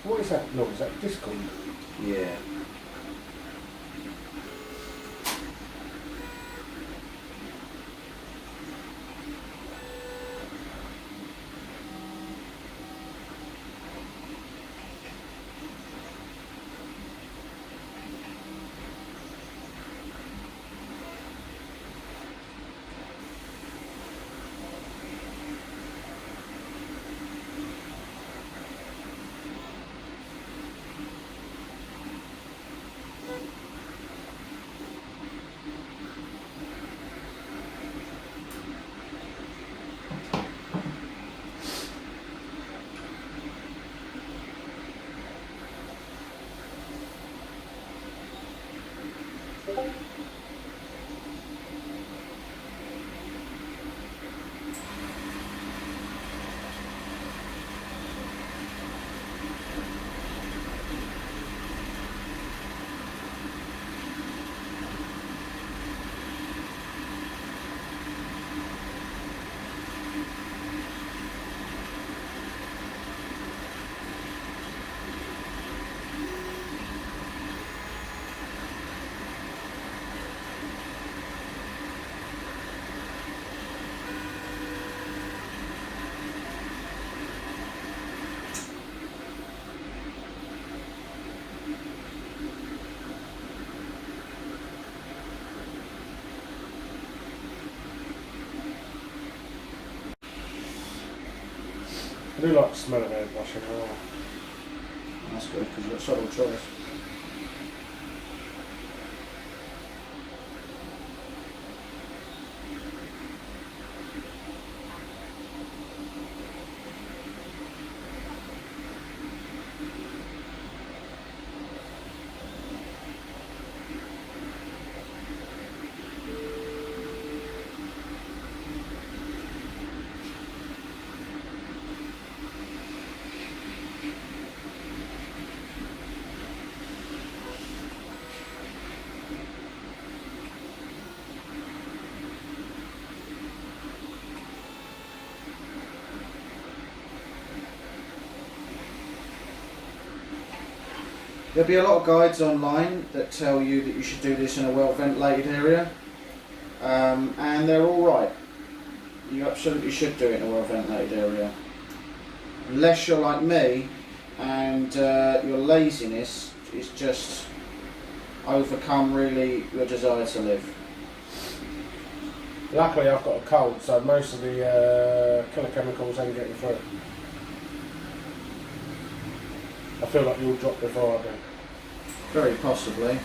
What is that? No, is that Discord? Yeah. I do like the smell of airbrushing. Oh. That's good because you've got subtle choice. There'll be a lot of guides online that tell you that you should do this in a well ventilated area, and they're all right. You absolutely should do it in a well ventilated area. Unless you're like me and your laziness is just overcome really your desire to live. Luckily I've got a cold, so most of the killer chemicals ain't getting through. I feel like you'll drop before I do. Very possibly.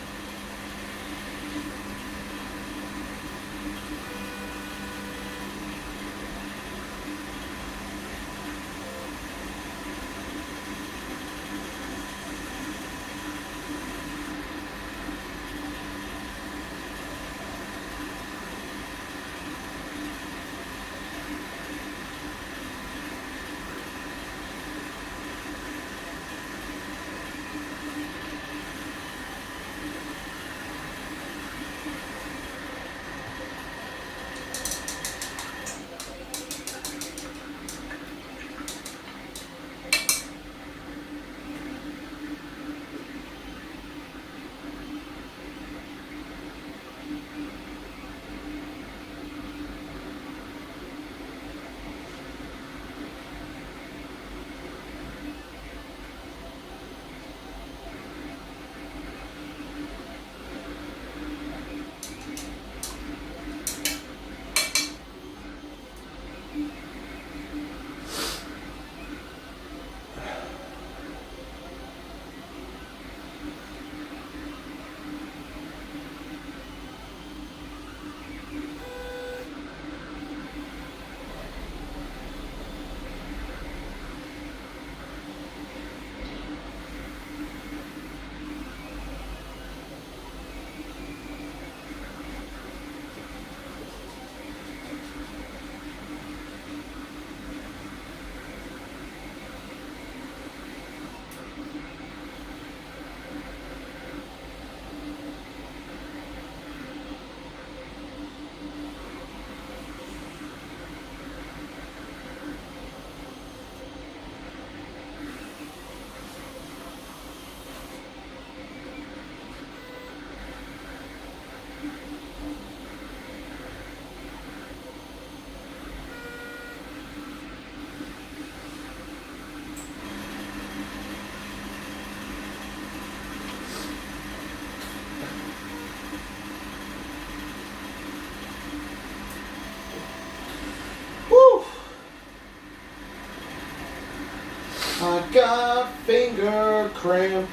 I got finger cramp.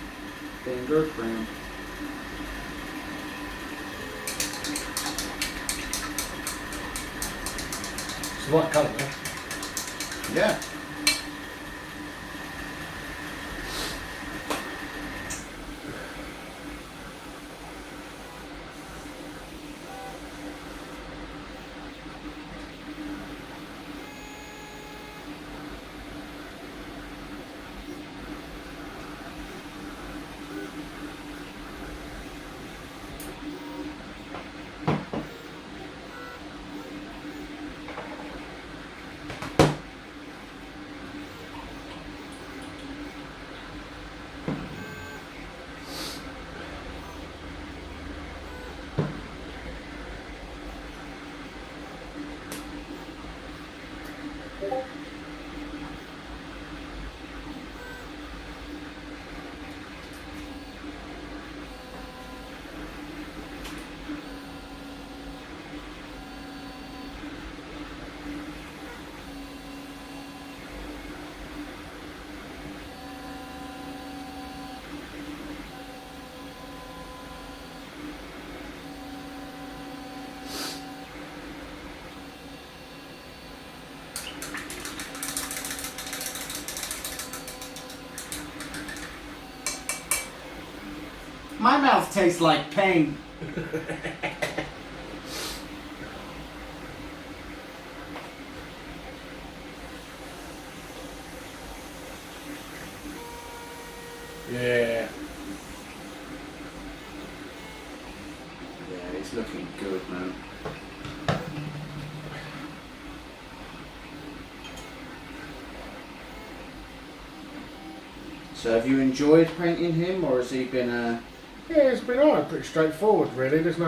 Finger cramp. It's the right colour, man. Yeah. My mouth tastes like pain. Yeah. Yeah, it's looking good, man. So have you enjoyed painting him, or has he been a... Yeah, it's been alright, pretty straightforward really. There's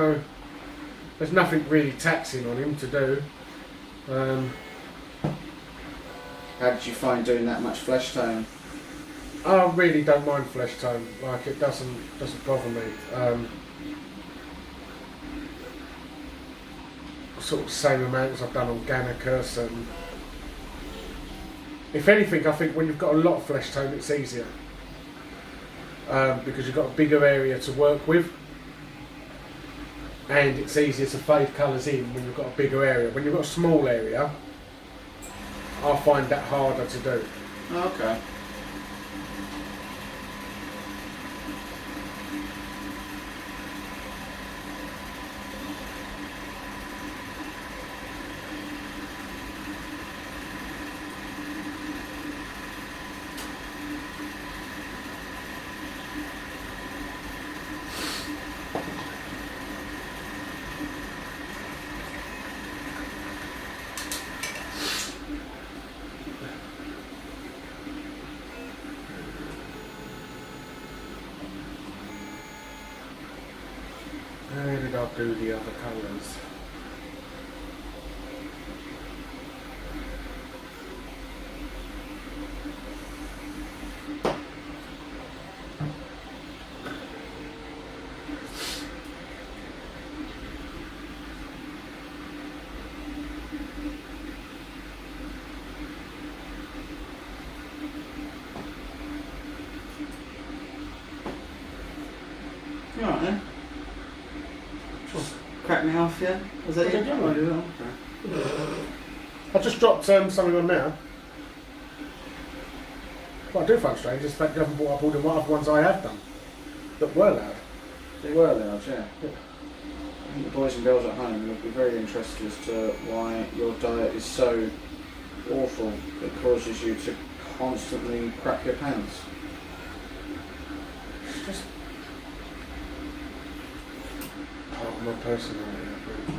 nothing really taxing on him to do. How did you find doing that much flesh tone? I really don't mind flesh tone. Like, it doesn't bother me. Sort of same amount as I've done on Gannicus, and if anything, I think when you've got a lot of flesh tone, it's easier because you've got a bigger area to work with, and it's easier to fade colours in when you've got a bigger area. When you've got a small area, I find that harder to do. Okay. Where did I do the other colours? You alright then? Crack me off, yeah? Was that Yeah, it? yeah. Oh, yeah, okay. I just dropped something on now. What I do find strange is the fact you haven't brought up all the other ones I have done that were loud. They were large, yeah. I think the boys and girls at home would be very interested as to why your diet is so awful that causes you to constantly crap your pants. It's just part of my personality, I think.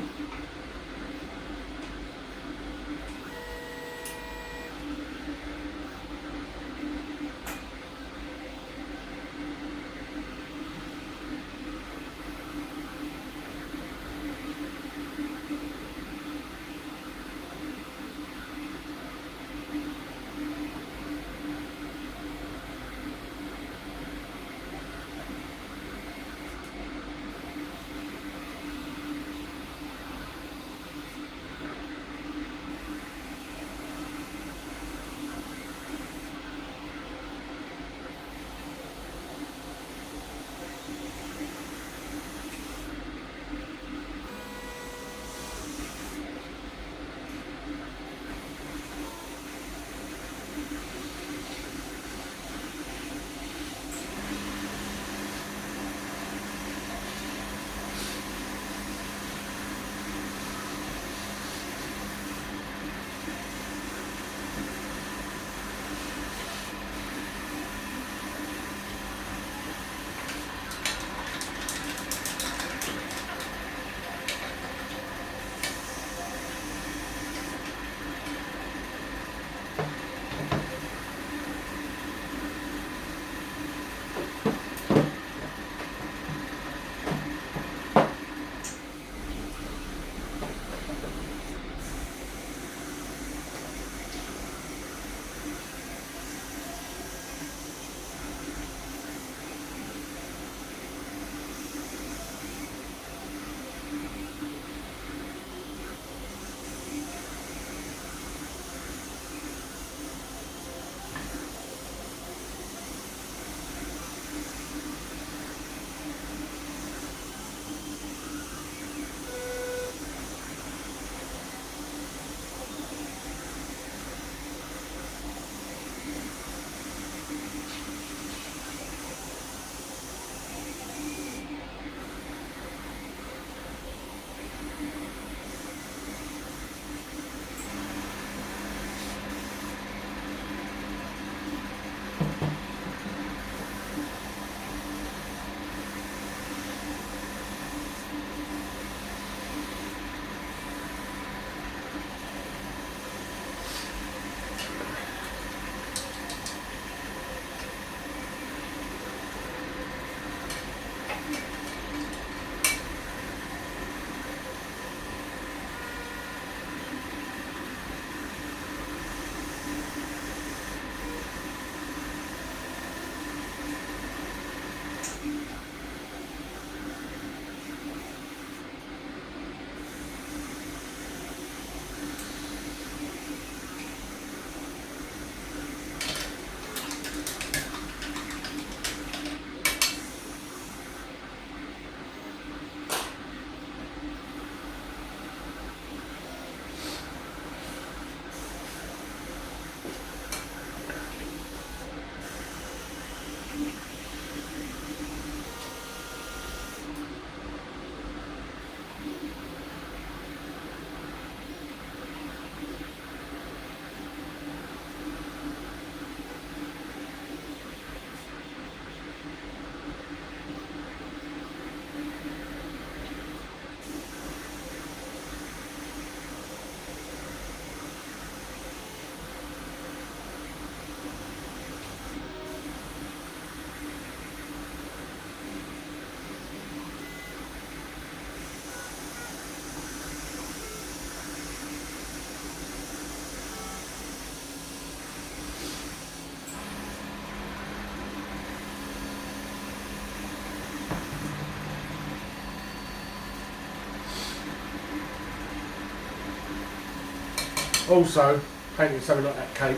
Also, painting something like that cape,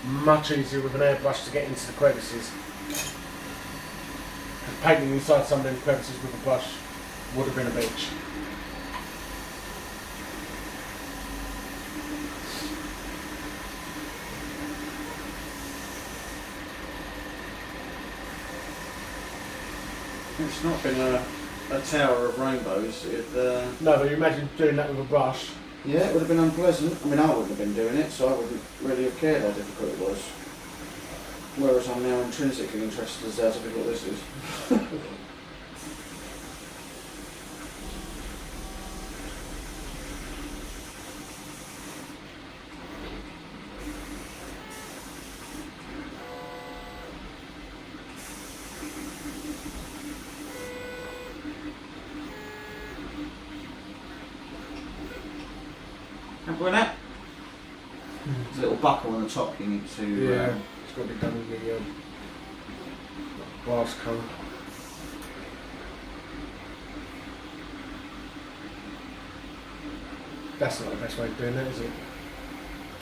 much easier with an airbrush to get into the crevices. Painting inside some of them crevices with a brush would have been a bitch. It's not been a tower of rainbows. No, but you imagine doing that with a brush. Yeah, it would have been unpleasant. I mean, I wouldn't have been doing it, so I wouldn't really have cared how difficult it was. Whereas I'm now intrinsically interested as how difficult this is. Happy with that? There's a little buckle on the top you need to... Yeah, it's got to be done in the glass colour. That's not the best way of doing that, is it?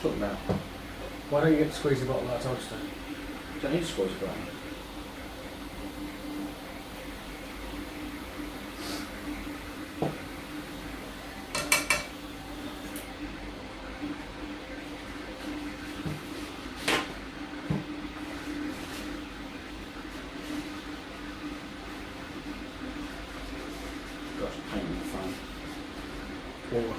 Talk about. Why don't you get to squeeze the bottle like I told you to? Don't need to squeeze it around. Got some paint on the front. Or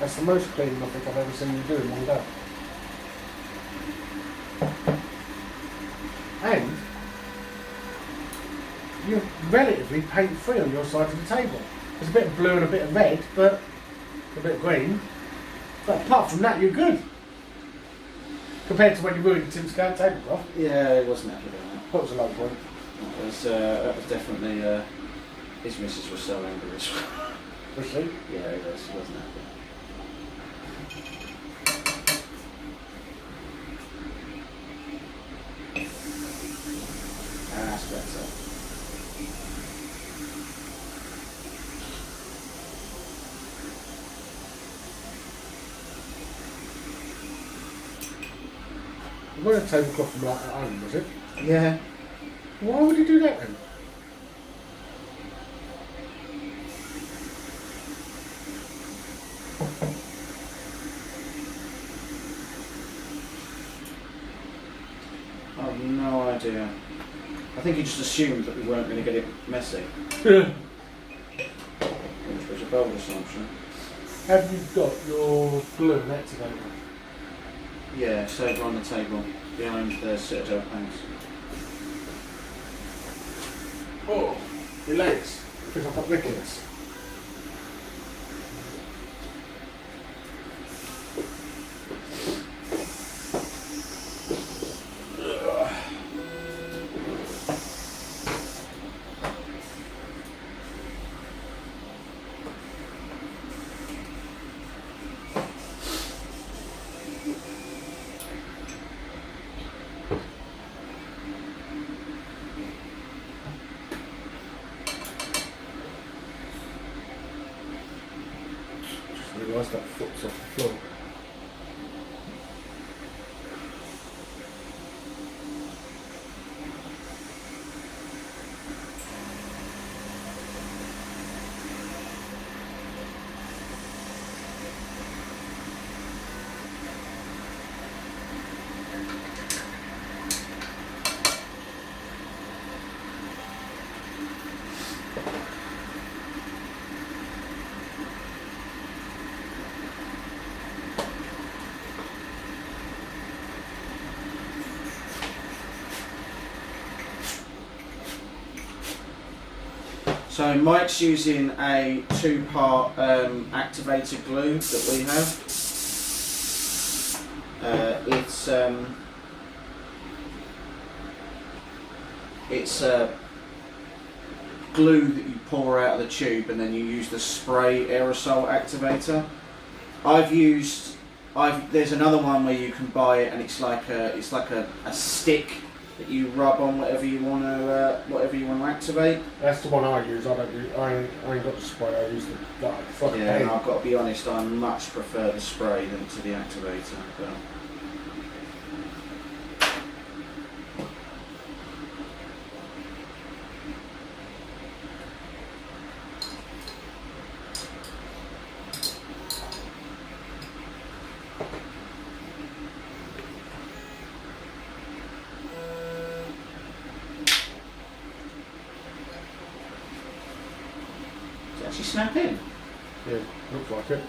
that's the most cleaning I think I've ever seen you do in one go. And you're relatively paint free on your side of the table. There's a bit of blue and a bit of red, but a bit of green. But apart from that, you're good. Compared to when you ruined Tim's Scan tablecloth. Yeah, it wasn't happy about that. That was a low point. That was definitely... his missus was so angry as well. Was she? Yeah, he wasn't happy. That's better. You weren't a tablecloth from like at home, was it? Yeah. Why would you do that then? I've no idea. I think he just assumed that we weren't going to get it messy. Yeah. Which was a bold assumption. Have you got your glue and that together? Yeah, so over on the table behind the Citadel paints. Oh, your legs. Because I've got rickets. So Mike's using a 2-part activated glue that we have. It's glue that you pour out of the tube, and then you use the spray aerosol activator. There's another one where you can buy it, and it's like a stick that you rub on whatever you want to activate. That's the one I use. I ain't got the spray. I use the like yeah, and I've got to be honest, I much prefer the spray than to the activator. But actually snap in. Yeah, looks like it.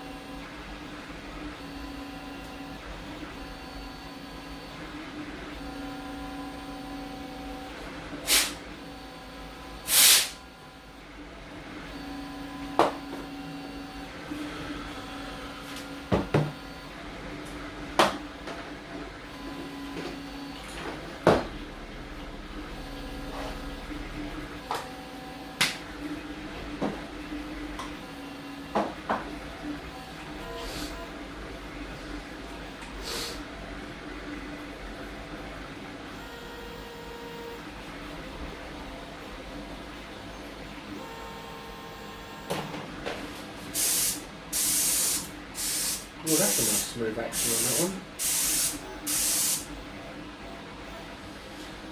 Well, that's a nice smooth action on that one.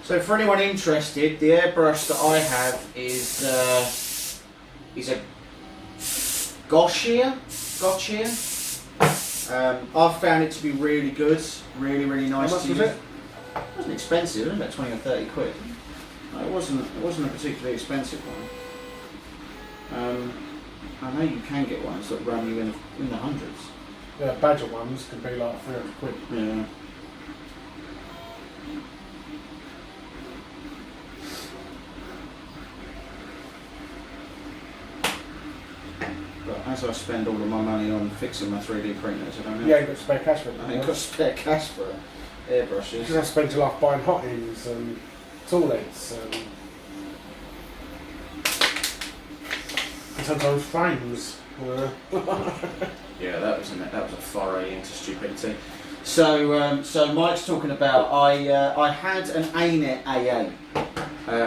So for anyone interested, the airbrush that I have is a Gotcha. I've found it to be really good, really nice. How much to was use. it? It wasn't expensive. It was about 20 or 30 quid. No, it wasn't a particularly expensive one. I know you can get ones that run you in the hundreds. The Badger ones can be like 300 quid. Yeah. But as I spend all of my money on fixing my 3D printers, I don't know. Yeah, you've got spare cash for it. I ain't got spare cash for airbrushes. Because I spent your life buying hot ends and tool heads and sometimes frames. Yeah, that was a foray into stupidity. So Mike's talking about I had an ANET AA,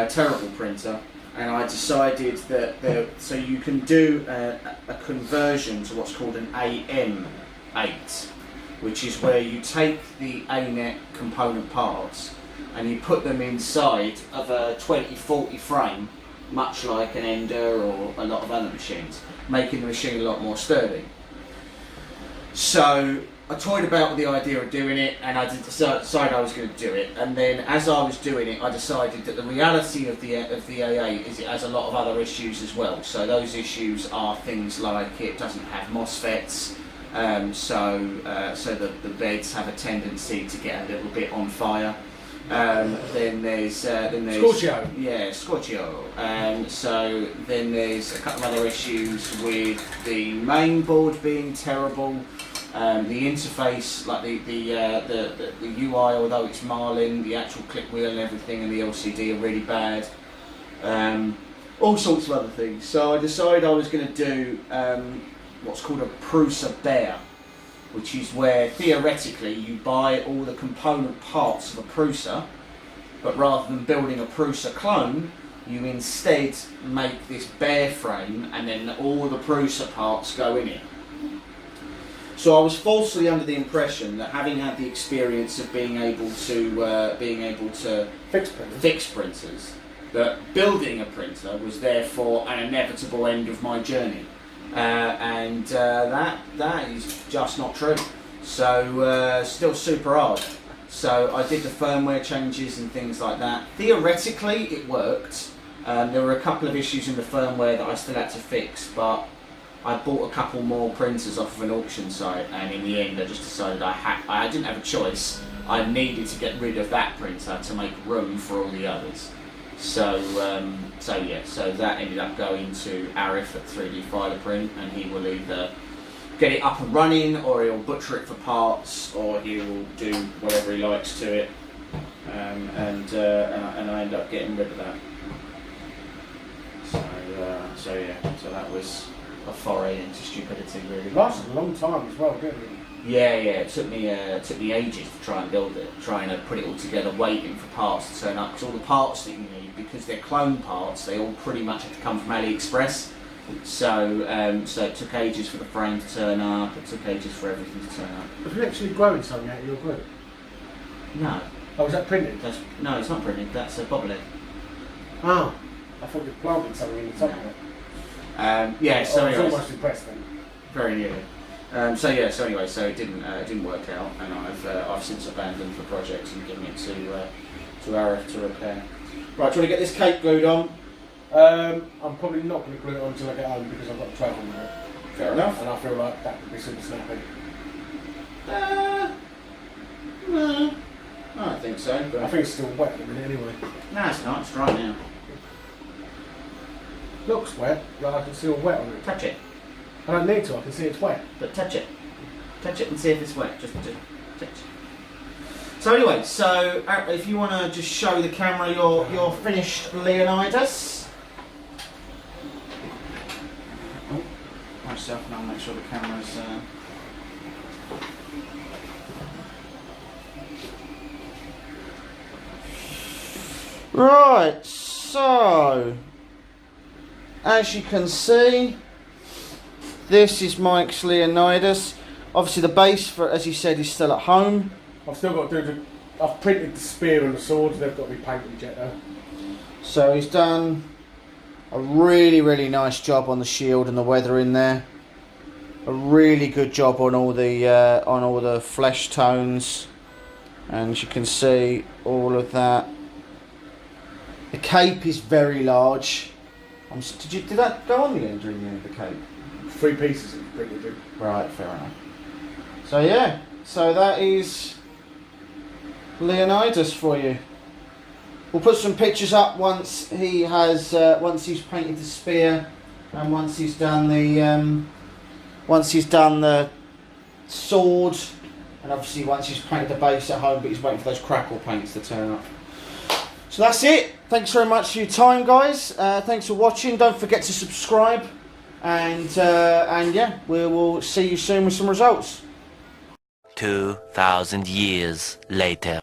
terrible printer, and I decided that so you can do a conversion to what's called an AM8, which is where you take the ANET component parts and you put them inside of a 2040 frame, much like an Ender or a lot of other machines, making the machine a lot more sturdy. So I toyed about with the idea of doing it, and I decided I was going to do it. And then, as I was doing it, I decided that the reality of the AA is it has a lot of other issues as well. So those issues are things like it doesn't have MOSFETs, so the beds have a tendency to get a little bit on fire. Then there's Scorchio. Yeah, Scorchio. So then there's a couple of other issues with the main board being terrible. The interface, like the UI, although it's Marlin, the actual click wheel and everything, and the LCD are really bad. All sorts of other things. So I decided I was going to do what's called a Prusa Bear, which is where theoretically you buy all the component parts of a Prusa, but rather than building a Prusa clone, you instead make this bear frame, and then all the Prusa parts go in it. So I was falsely under the impression that, having had the experience of being able to fix printers, that building a printer was therefore an inevitable end of my journey, and that is just not true. So still super hard. So I did the firmware changes and things like that. Theoretically, it worked. There were a couple of issues in the firmware that I still had to fix, but I bought a couple more printers off of an auction site, and in the end I just decided I didn't have a choice. I needed to get rid of that printer to make room for all the others. So so that ended up going to Arif at 3D Filer Print, and he will either get it up and running, or he'll butcher it for parts, or he will do whatever he likes to it, and I end up getting rid of that. So that was a foray into stupidity, really. It lasted a long time as well, didn't it? Yeah, it took me ages to try and build it, trying to put it all together, waiting for parts to turn up, because all the parts that you need, because they're clone parts, they all pretty much have to come from AliExpress. So it took ages for the frame to turn up. It took ages for everything to turn up. Have you actually grown something out of your glue? No. Oh, was that printed? No, it's not printed. That's a bobblehead. Oh, I thought you planted something in the top of it. Yeah. So I was almost impressed then. Very nearly. So it didn't work out, and I've since abandoned the project and given it to Arif to repair. Right, do you want to get this cape glued on? I'm probably not going to glue it on until I get home because I've got to travel now. Fair enough. And I feel like that could be super snappy. No, I don't think so. But I think it's still wet at the minute anyway. No, it's not. It's dry now. Looks wet, like I can see all wet on it. Touch it. I don't need to, I can see it's wet. But touch it. Touch it and see if it's wet. Just touch. So anyway, if you want to just show the camera your finished Leonidas. Oh, myself, and I'll make sure the camera's. Right, so as you can see, this is Mike's Leonidas. Obviously the base, for, as you said, is still at home. I've still got to do I've printed the spear and the swords, they've got to be painted yet though. So he's done a really nice job on the shield and the weather in there. A really good job on all the flesh tones, and as you can see all of that. The cape is very large. Did that go on the end during the end of the cape? 3 pieces of printed in. Right, fair enough. So yeah, so that is Leonidas for you. We'll put some pictures up once he has, once he's painted the spear, and once he's done the sword, and obviously once he's painted the base at home. But he's waiting for those Crackle paints to turn up. So that's it. Thanks very much for your time, guys. Thanks for watching. Don't forget to subscribe, and yeah, we will see you soon with some results. 2,000 years later.